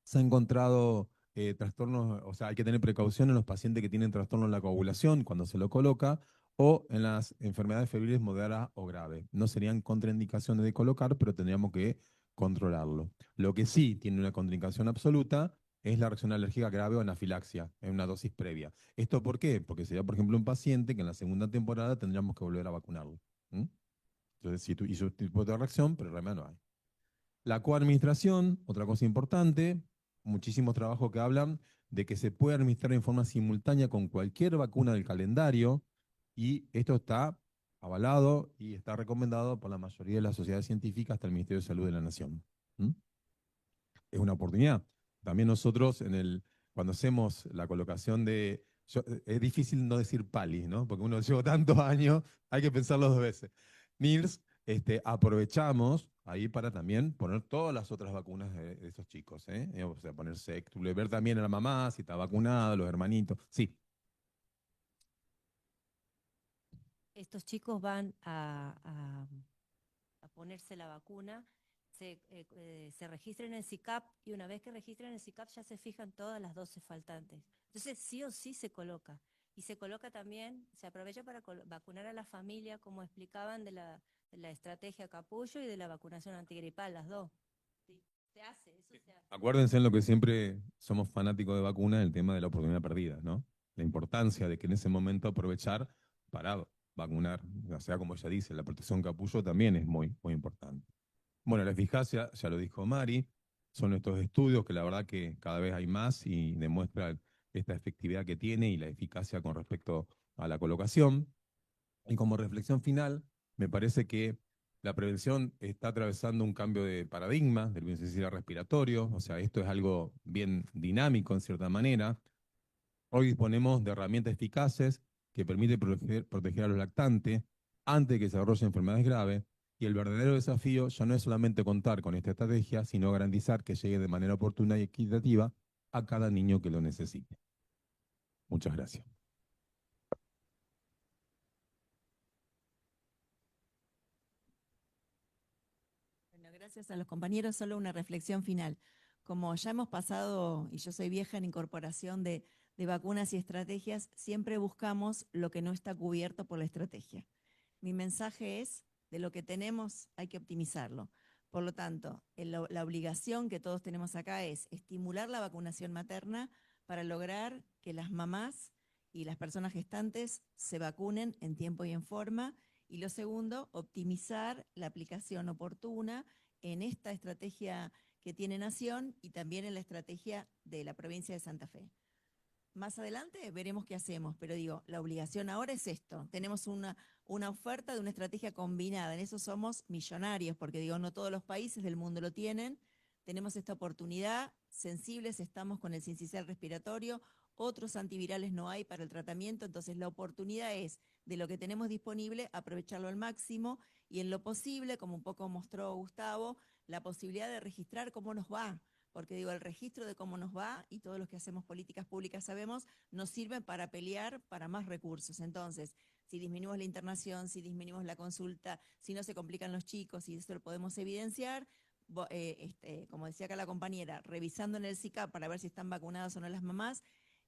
se han encontrado trastornos, o sea, hay que tener precaución en los pacientes que tienen trastorno en la coagulación cuando se lo coloca, o en las enfermedades febriles moderadas o graves. No serían contraindicaciones de colocar, pero tendríamos que controlarlo. Lo que sí tiene una contraindicación absoluta es la reacción alérgica grave o anafilaxia en una dosis previa. ¿Esto por qué? Porque sería, por ejemplo, un paciente que en la segunda temporada tendríamos que volver a vacunarlo. Entonces, si hizo un tipo de reacción, pero realmente no hay. La coadministración, otra cosa importante, muchísimos trabajos que hablan de que se puede administrar en forma simultánea con cualquier vacuna del calendario, y esto está avalado y está recomendado por la mayoría de las sociedades científicas hasta el Ministerio de Salud de la Nación. Es una oportunidad. También nosotros, cuando hacemos la colocación es difícil no decir PALI, ¿no? Porque uno lleva tantos años, hay que pensarlo dos veces. NIRS, aprovechamos ahí para también poner todas las otras vacunas de estos chicos, ¿eh? O sea, poner séctulo, ver también a la mamá si está vacunada, los hermanitos. Sí. Estos chicos van a ponerse la vacuna, se registran en el SICAP y una vez que registran en el SICAP ya se fijan todas las dosis faltantes. Entonces sí o sí se coloca. Y se coloca también, se aprovecha para vacunar a la familia, como explicaban de la estrategia Capullo y de la vacunación antigripal, las dos. Sí, se hace, eso se hace. Acuérdense en lo que siempre somos fanáticos de vacuna, el tema de la oportunidad perdida, ¿no? La importancia de que en ese momento aprovechar para vacunar, o sea, como ella dice, la protección capullo también es muy, muy importante. Bueno, la eficacia, ya lo dijo Mari, son estos estudios que la verdad que cada vez hay más y demuestran esta efectividad que tiene y la eficacia con respecto a la colocación. Y como reflexión final, me parece que la prevención está atravesando un cambio de paradigma del virus respiratorio, o sea, esto es algo bien dinámico en cierta manera. Hoy disponemos de herramientas eficaces que permiten proteger a los lactantes antes de que se desarrollen enfermedades graves, y el verdadero desafío ya no es solamente contar con esta estrategia, sino garantizar que llegue de manera oportuna y equitativa a cada niño que lo necesite. Muchas gracias. Bueno, gracias a los compañeros. Solo una reflexión final. Como ya hemos pasado, y yo soy vieja en incorporación de vacunas y estrategias, siempre buscamos lo que no está cubierto por la estrategia. Mi mensaje es, de lo que tenemos hay que optimizarlo. Por lo tanto, la obligación que todos tenemos acá es estimular la vacunación materna para lograr que las mamás y las personas gestantes se vacunen en tiempo y en forma. Y lo segundo, optimizar la aplicación oportuna en esta estrategia que tiene Nación y también en la estrategia de la provincia de Santa Fe. Más adelante veremos qué hacemos, pero digo, la obligación ahora es esto. Tenemos una oferta de una estrategia combinada, en eso somos millonarios, porque digo, no todos los países del mundo lo tienen. Tenemos esta oportunidad, sensibles estamos con el sincicial respiratorio, otros antivirales no hay para el tratamiento, entonces la oportunidad es, de lo que tenemos disponible, aprovecharlo al máximo y en lo posible, como un poco mostró Gustavo, la posibilidad de registrar cómo nos va. Porque digo, el registro de cómo nos va, y todos los que hacemos políticas públicas sabemos, nos sirve para pelear para más recursos. Entonces, si disminuimos la internación, si disminuimos la consulta, si no se complican los chicos, y esto lo podemos evidenciar, como decía acá la compañera, revisando en el SICAP para ver si están vacunadas o no las mamás,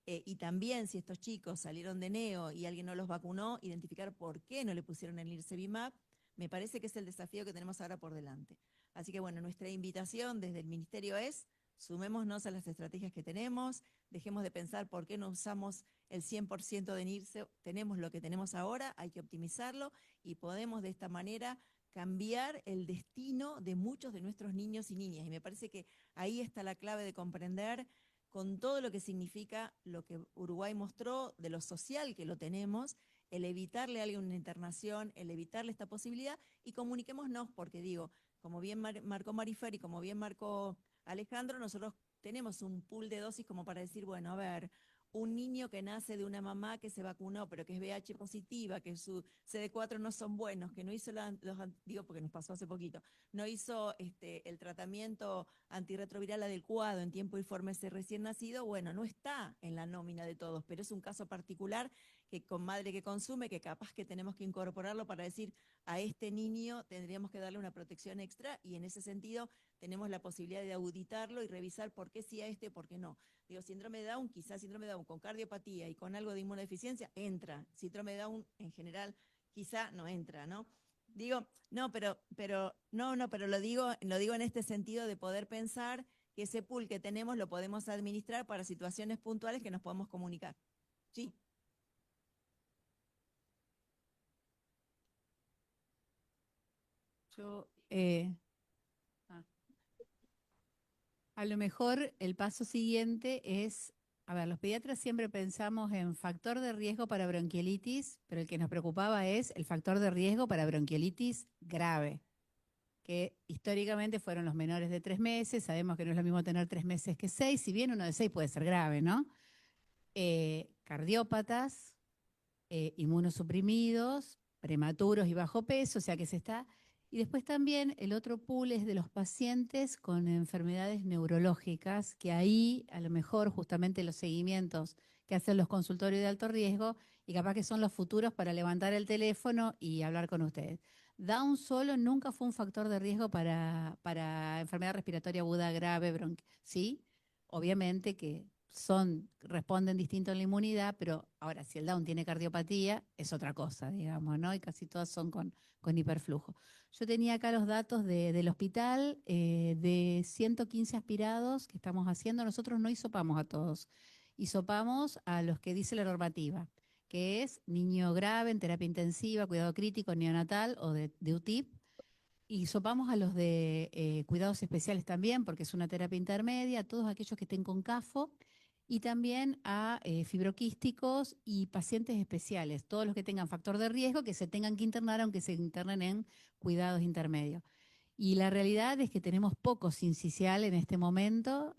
y también si estos chicos salieron de neo y alguien no los vacunó, identificar por qué no le pusieron el Nirsevimab, me parece que es el desafío que tenemos ahora por delante. Así que bueno, nuestra invitación desde el Ministerio es: sumémonos a las estrategias que tenemos, dejemos de pensar por qué no usamos el 100% de NIRSE, tenemos lo que tenemos ahora, hay que optimizarlo y podemos de esta manera cambiar el destino de muchos de nuestros niños y niñas. Y me parece que ahí está la clave de comprender con todo lo que significa lo que Uruguay mostró, de lo social que lo tenemos, el evitarle a alguien una internación, el evitarle esta posibilidad, y comuniquémonos, porque digo, como bien marcó Marifer y como bien marcó Alejandro, nosotros tenemos un pool de dosis como para decir, bueno, a ver, un niño que nace de una mamá que se vacunó, pero que es VIH positiva, que su CD4 no son buenos, que no hizo digo porque nos pasó hace poquito, no hizo el tratamiento antirretroviral adecuado en tiempo y forma ese recién nacido, bueno, no está en la nómina de todos, pero es un caso particular que con madre que consume, que capaz que tenemos que incorporarlo para decir, a este niño tendríamos que darle una protección extra, y en ese sentido tenemos la posibilidad de auditarlo y revisar por qué sí a este, por qué no. Digo, síndrome de Down, quizás síndrome de Down con cardiopatía y con algo de inmunodeficiencia, entra. Síndrome de Down en general quizá no entra, ¿no? Digo, no, pero lo digo en este sentido de poder pensar que ese pool que tenemos lo podemos administrar para situaciones puntuales que nos podemos comunicar. Sí. Yo, a lo mejor el paso siguiente es, a ver, los pediatras siempre pensamos en factor de riesgo para bronquiolitis, pero el que nos preocupaba es el factor de riesgo para bronquiolitis grave, que históricamente fueron los menores de 3 meses. Sabemos que no es lo mismo tener 3 meses que 6, si bien uno de 6 puede ser grave, ¿no? Cardiópatas, inmunosuprimidos, prematuros y bajo peso, o sea que se está. Y después también el otro pool es de los pacientes con enfermedades neurológicas, que ahí a lo mejor justamente los seguimientos que hacen los consultorios de alto riesgo y capaz que son los futuros para levantar el teléfono y hablar con ustedes. Down solo nunca fue un factor de riesgo para enfermedad respiratoria aguda grave, ¿sí? Obviamente que responden distinto en la inmunidad, pero ahora si el Down tiene cardiopatía es otra cosa, digamos, ¿no? Y casi todas son con hiperflujo. Yo tenía acá los datos del hospital, de 115 aspirados que estamos haciendo. Nosotros no hisopamos a todos, hisopamos a los que dice la normativa, que es niño grave en terapia intensiva, cuidado crítico, neonatal o de UTIP. Y hisopamos a los de cuidados especiales también, porque es una terapia intermedia, a todos aquellos que estén con CAFO, y también a fibroquísticos y pacientes especiales, todos los que tengan factor de riesgo, que se tengan que internar, aunque se internen en cuidados intermedios. Y la realidad es que tenemos poco sincicial en este momento,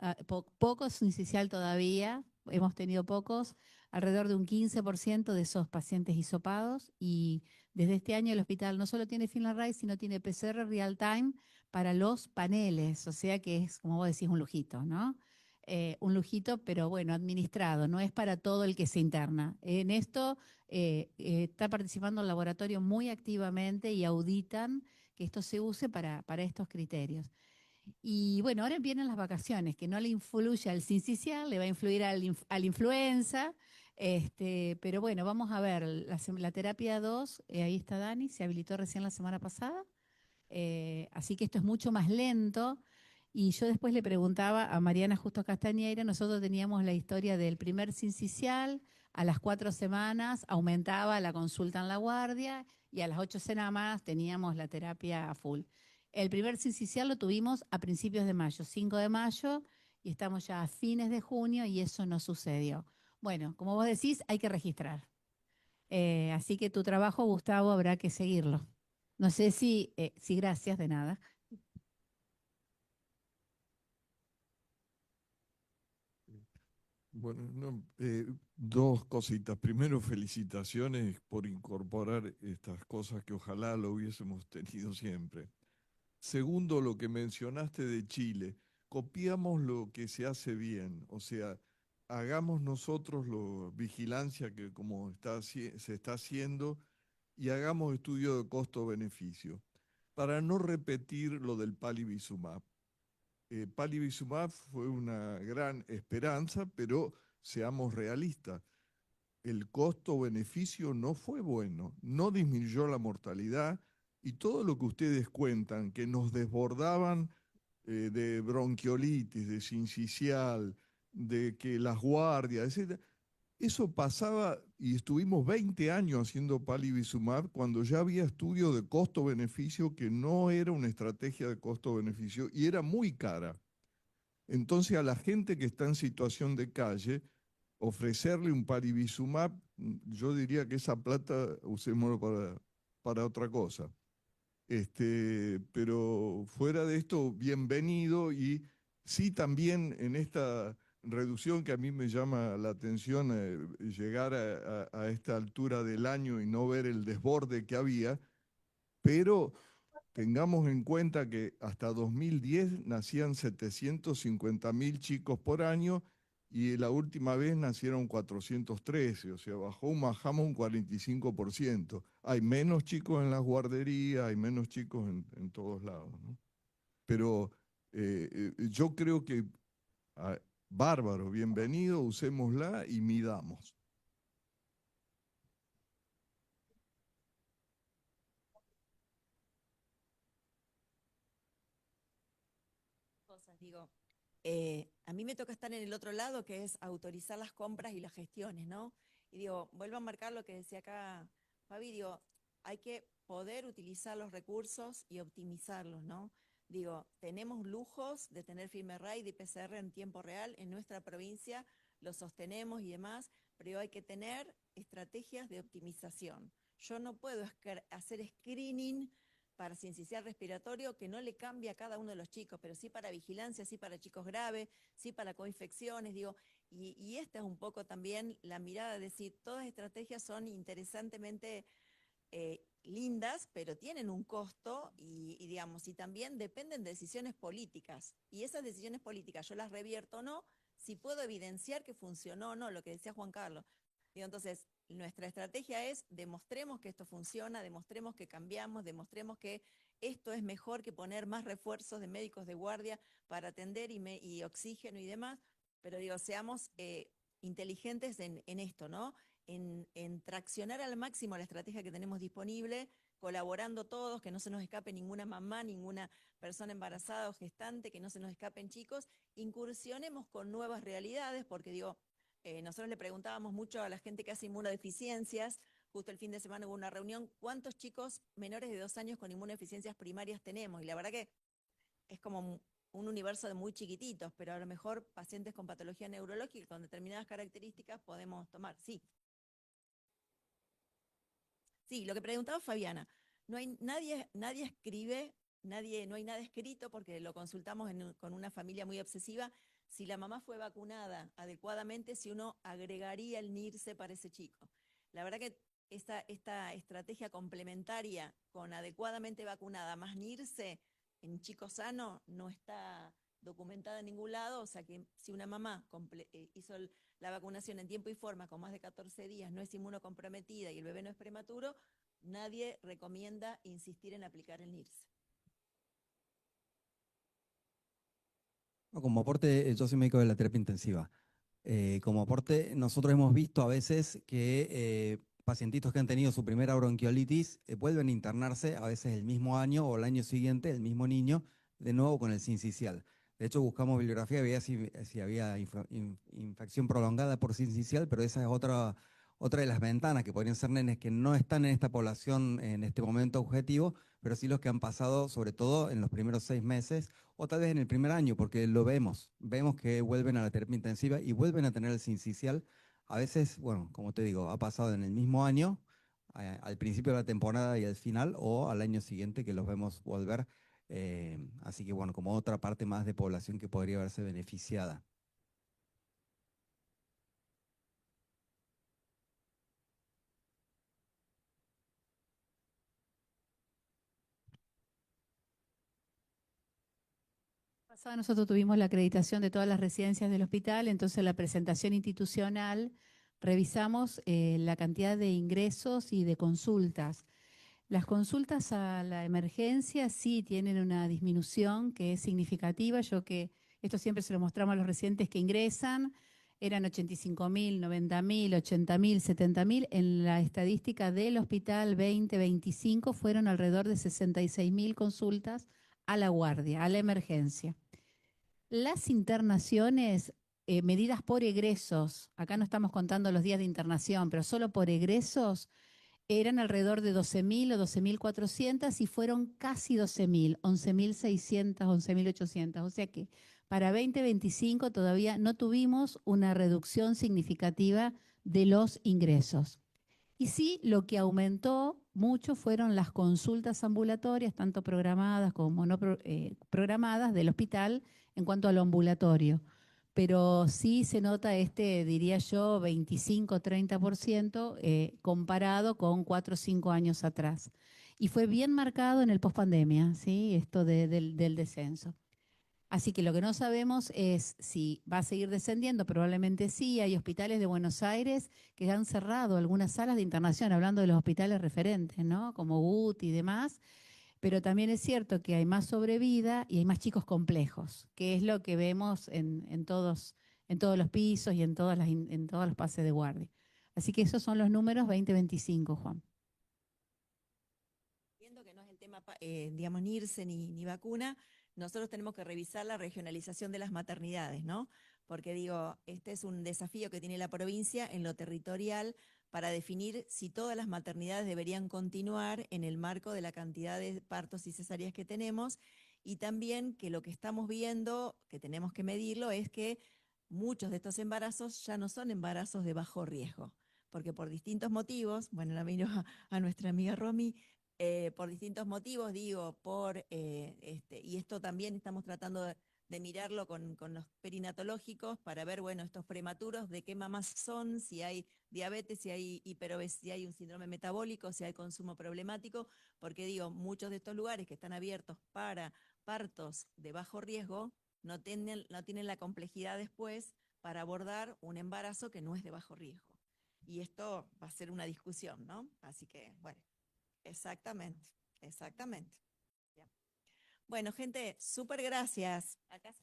poco sincicial todavía, hemos tenido pocos, alrededor de un 15% de esos pacientes hisopados, y desde este año el hospital no solo tiene FinLaRAI, sino tiene PCR real time para los paneles, o sea que es, como vos decís, un lujito, ¿no? Un lujito, pero bueno, administrado, no es para todo el que se interna. En esto está participando el laboratorio muy activamente y auditan que esto se use para estos criterios. Y bueno, ahora vienen las vacaciones, que no le influye al sincicial, le va a influir al influenza, pero bueno, vamos a ver, la terapia 2, ahí está Dani, se habilitó recién la semana pasada, así que esto es mucho más lento. Y yo después le preguntaba a Mariana Justo Castañeira, nosotros teníamos la historia del primer sincicial, a las 4 semanas aumentaba la consulta en la guardia y a las 8 semanas teníamos la terapia a full. El primer sincicial lo tuvimos a principios de mayo, 5 de mayo, y estamos ya a fines de junio y eso no sucedió. Bueno, como vos decís, hay que registrar. Así que tu trabajo, Gustavo, habrá que seguirlo. No sé si gracias, de nada. Bueno, no, dos cositas. Primero, felicitaciones por incorporar estas cosas que ojalá lo hubiésemos tenido siempre. Segundo, lo que mencionaste de Chile. Copiamos lo que se hace bien, o sea, hagamos nosotros la vigilancia que como se está haciendo y hagamos estudio de costo-beneficio para no repetir lo del palivizumab. Palivizumab fue una gran esperanza, pero seamos realistas. El costo-beneficio no fue bueno, no disminuyó la mortalidad y todo lo que ustedes cuentan, que nos desbordaban de bronquiolitis, de sincicial, de que las guardias, etc. Eso pasaba y estuvimos 20 años haciendo palivizumab cuando ya había estudio de costo-beneficio que no era una estrategia de costo-beneficio y era muy cara. Entonces a la gente que está en situación de calle, ofrecerle un palivizumab, yo diría que esa plata usémoslo para otra cosa. Pero fuera de esto, bienvenido, y sí también en esta reducción que a mí me llama la atención llegar a esta altura del año y no ver el desborde que había, pero tengamos en cuenta que hasta 2010 nacían 750.000 chicos por año y la última vez nacieron 413, o sea, bajamos un 45%. Hay menos chicos en las guarderías, hay menos chicos en todos lados, ¿no? Pero yo creo que, bárbaro, bienvenido, usémosla y midamos. cosas. Digo, a mí me toca estar en el otro lado, que es autorizar las compras y las gestiones, ¿no? Y digo, vuelvo a marcar lo que decía acá Fabi, digo, hay que poder utilizar los recursos y optimizarlos, ¿no? Digo, tenemos lujos de tener FilmRay y PCR en tiempo real en nuestra provincia, lo sostenemos y demás, pero hay que tener estrategias de optimización. Yo no puedo hacer screening para sincicial respiratorio que no le cambie a cada uno de los chicos, pero sí para vigilancia, sí para chicos graves, sí para coinfecciones, digo, y esta es un poco también la mirada de decir, todas las estrategias son interesantemente lindas, pero tienen un costo digamos, y también dependen de decisiones políticas. Y esas decisiones políticas yo las revierto o no, si puedo evidenciar que funcionó o no, lo que decía Juan Carlos. Digo, entonces, nuestra estrategia es demostremos que esto funciona, demostremos que cambiamos, demostremos que esto es mejor que poner más refuerzos de médicos de guardia para atender y oxígeno y demás, pero digo, seamos inteligentes en esto, ¿no? En traccionar al máximo la estrategia que tenemos disponible, colaborando todos, que no se nos escape ninguna mamá, ninguna persona embarazada o gestante, que no se nos escapen chicos, incursionemos con nuevas realidades, porque digo, nosotros le preguntábamos mucho a la gente que hace inmunodeficiencias, justo el fin de semana hubo una reunión, ¿cuántos chicos menores de 2 años con inmunodeficiencias primarias tenemos? Y la verdad que es como un universo de muy chiquititos, pero a lo mejor pacientes con patología neurológica con determinadas características podemos tomar, sí. Sí, lo que preguntaba Fabiana, no hay nadie escribe, no hay nada escrito porque lo consultamos con una familia muy obsesiva, si la mamá fue vacunada adecuadamente, si uno agregaría el NIRSE para ese chico. La verdad que esta estrategia complementaria con adecuadamente vacunada más NIRSE en chico sano no está documentada en ningún lado, o sea que si una mamá hizo la vacunación en tiempo y forma con más de 14 días, no es inmunocomprometida y el bebé no es prematuro, nadie recomienda insistir en aplicar el NIRSE. Como aporte, yo soy médico de la terapia intensiva. Como aporte, nosotros hemos visto a veces que pacientitos que han tenido su primera bronquiolitis vuelven a internarse a veces el mismo año o el año siguiente, el mismo niño, de nuevo con el sincicial. De hecho, buscamos bibliografía, veía si había infección prolongada por sincicial, pero esa es otra de las ventanas, que podrían ser nenes que no están en esta población en este momento objetivo, pero sí los que han pasado, sobre todo en los primeros 6 meses, o tal vez en el primer año, porque lo vemos que vuelven a la terapia intensiva y vuelven a tener el sincicial. A veces, bueno, como te digo, ha pasado en el mismo año, al principio de la temporada y al final, o al año siguiente que los vemos volver. Así que bueno, como otra parte más de población que podría verse beneficiada. Nosotros tuvimos la acreditación de todas las residencias del hospital, entonces la presentación institucional revisamos la cantidad de ingresos y de consultas. Las consultas a la emergencia sí tienen una disminución que es significativa. Esto siempre se lo mostramos a los residentes que ingresan, eran 85.000, 90.000, 80.000, 70.000. En la estadística del hospital 2025 fueron alrededor de 66.000 consultas a la guardia, a la emergencia. Las internaciones medidas por egresos, acá no estamos contando los días de internación, pero solo por egresos, eran alrededor de 12.000 o 12.400 y fueron casi 12.000, 11.600, 11.800. O sea que para 2025 todavía no tuvimos una reducción significativa de los ingresos. Y sí, lo que aumentó mucho fueron las consultas ambulatorias, tanto programadas como no programadas del hospital en cuanto a lo ambulatorio. Pero sí se nota diría yo, 25-30% comparado con 4 o 5 años atrás. Y fue bien marcado en el pospandemia, ¿sí? Esto del descenso. Así que lo que no sabemos es si va a seguir descendiendo, probablemente sí. Hay hospitales de Buenos Aires que han cerrado algunas salas de internación, hablando de los hospitales referentes, ¿no? Como UT y demás. Pero también es cierto que hay más sobrevida y hay más chicos complejos, que es lo que vemos en todos los pisos y en todos los pases de guardia. Así que esos son los números 2025, Juan. Viendo que no es el tema, digamos, NIRSE ni vacuna, nosotros tenemos que revisar la regionalización de las maternidades, ¿no? Porque digo, este es un desafío que tiene la provincia en lo territorial para definir si todas las maternidades deberían continuar en el marco de la cantidad de partos y cesáreas que tenemos, y también que lo que estamos viendo, que tenemos que medirlo, es que muchos de estos embarazos ya no son embarazos de bajo riesgo, porque por distintos motivos, bueno, la miro a nuestra amiga Romy, por distintos motivos, digo, y esto también estamos tratando de mirarlo con los perinatológicos para ver, bueno, estos prematuros, de qué mamás son, si hay diabetes, si hay hiperobesidad, si hay un síndrome metabólico, si hay consumo problemático, porque digo, muchos de estos lugares que están abiertos para partos de bajo riesgo no tienen la complejidad después para abordar un embarazo que no es de bajo riesgo. Y esto va a ser una discusión, ¿no? Así que, bueno, exactamente, exactamente. Bien. Bueno, gente, súper gracias. Acá.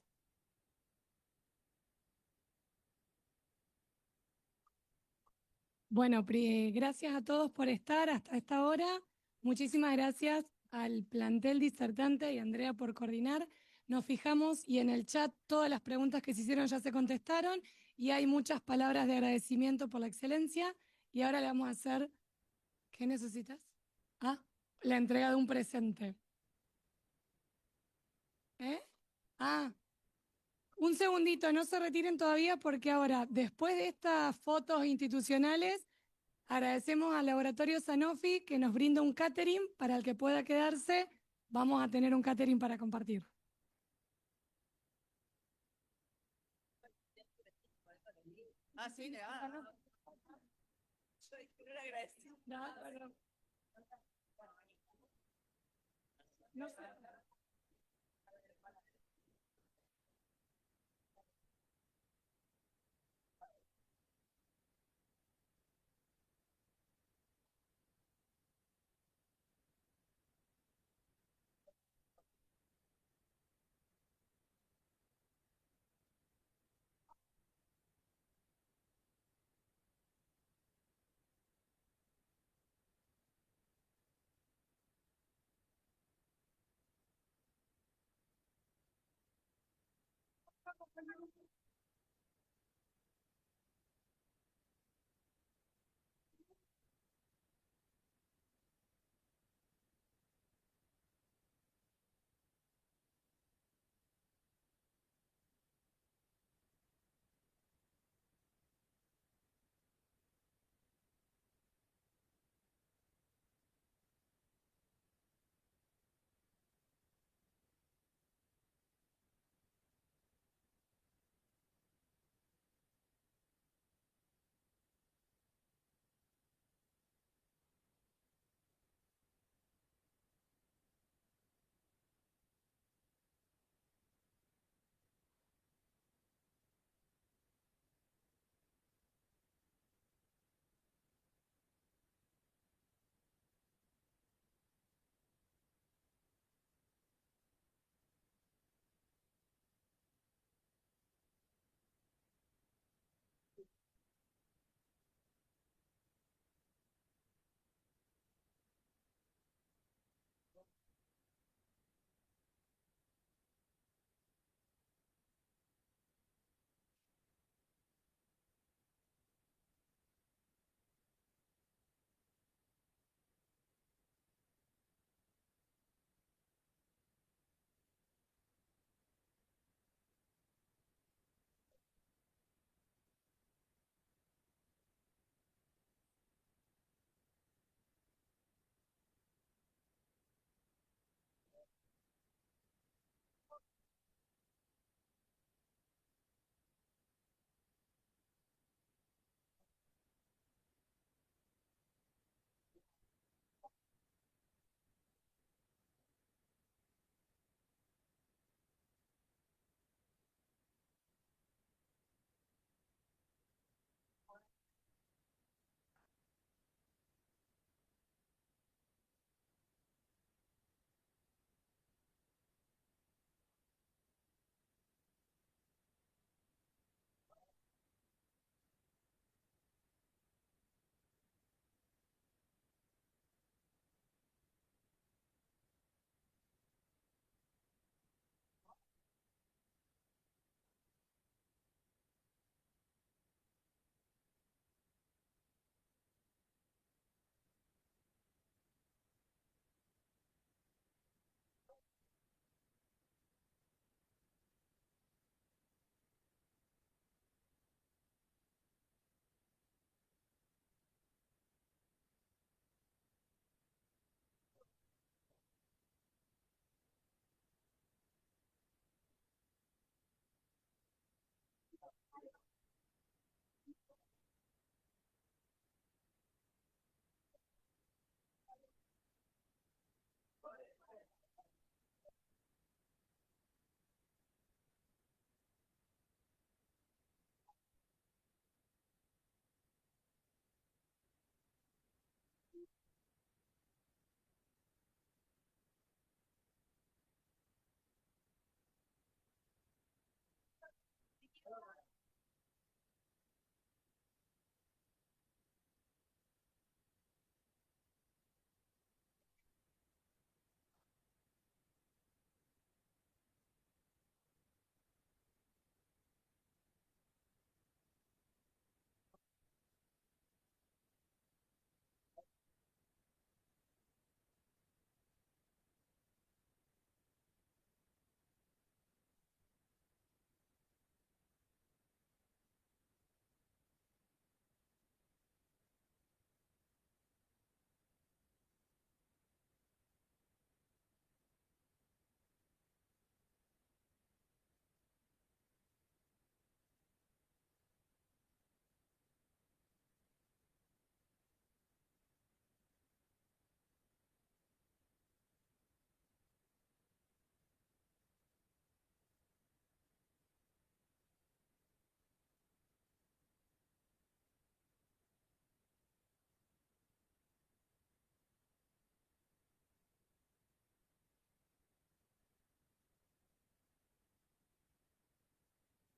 Bueno, gracias a todos por estar hasta esta hora. Muchísimas gracias al plantel disertante y a Andrea por coordinar. Nos fijamos y en el chat todas las preguntas que se hicieron ya se contestaron y hay muchas palabras de agradecimiento por la excelencia. Y ahora le vamos a hacer, ¿qué necesitas? Ah, la entrega de un presente. ¿Eh? Ah, un segundito, no se retiren todavía porque ahora, después de estas fotos institucionales, agradecemos al Laboratorio Sanofi que nos brinda un catering para el que pueda quedarse. Vamos a tener un catering para compartir. Ah, sí, no le agradecí. No, perdón. No sé.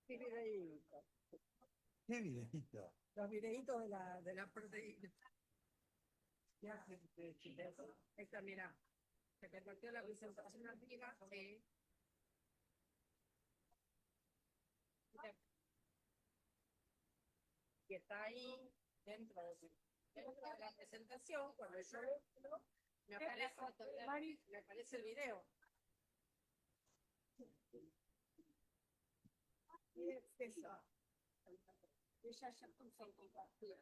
Sí, videitos. ¿Qué videito? Los videitos de la proteína. ¿Qué hacen ustedes, chicos? Esta, mira, se te partió la presentación arriba. Sí. Y está ahí dentro de la presentación, cuando yo entro, me aparece el video. ¿Qué es eso? Ella ya puso compartir.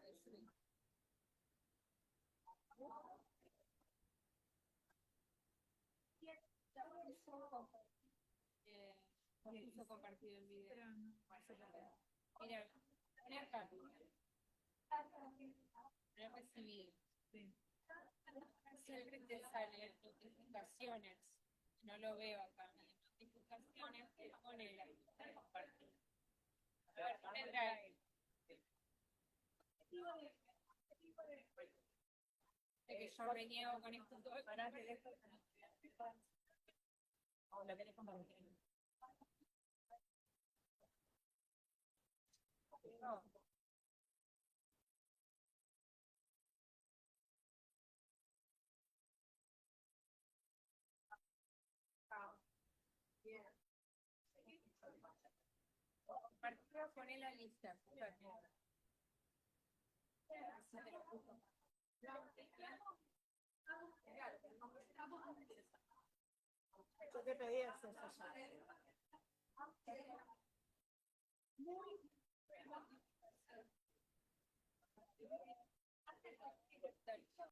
Puso compartir el video. Mira, mira acá. Lo he recibido. Siempre te salen notificaciones. No lo veo acá. Notificaciones que pone la lista de compartir. A ver, tendrá ahí. Que yo reniego con esto todo. Para que después. ¿O lo querés compartir? No. Bien. Compartirlo, poné la lista. Yo te pedí acceso ya.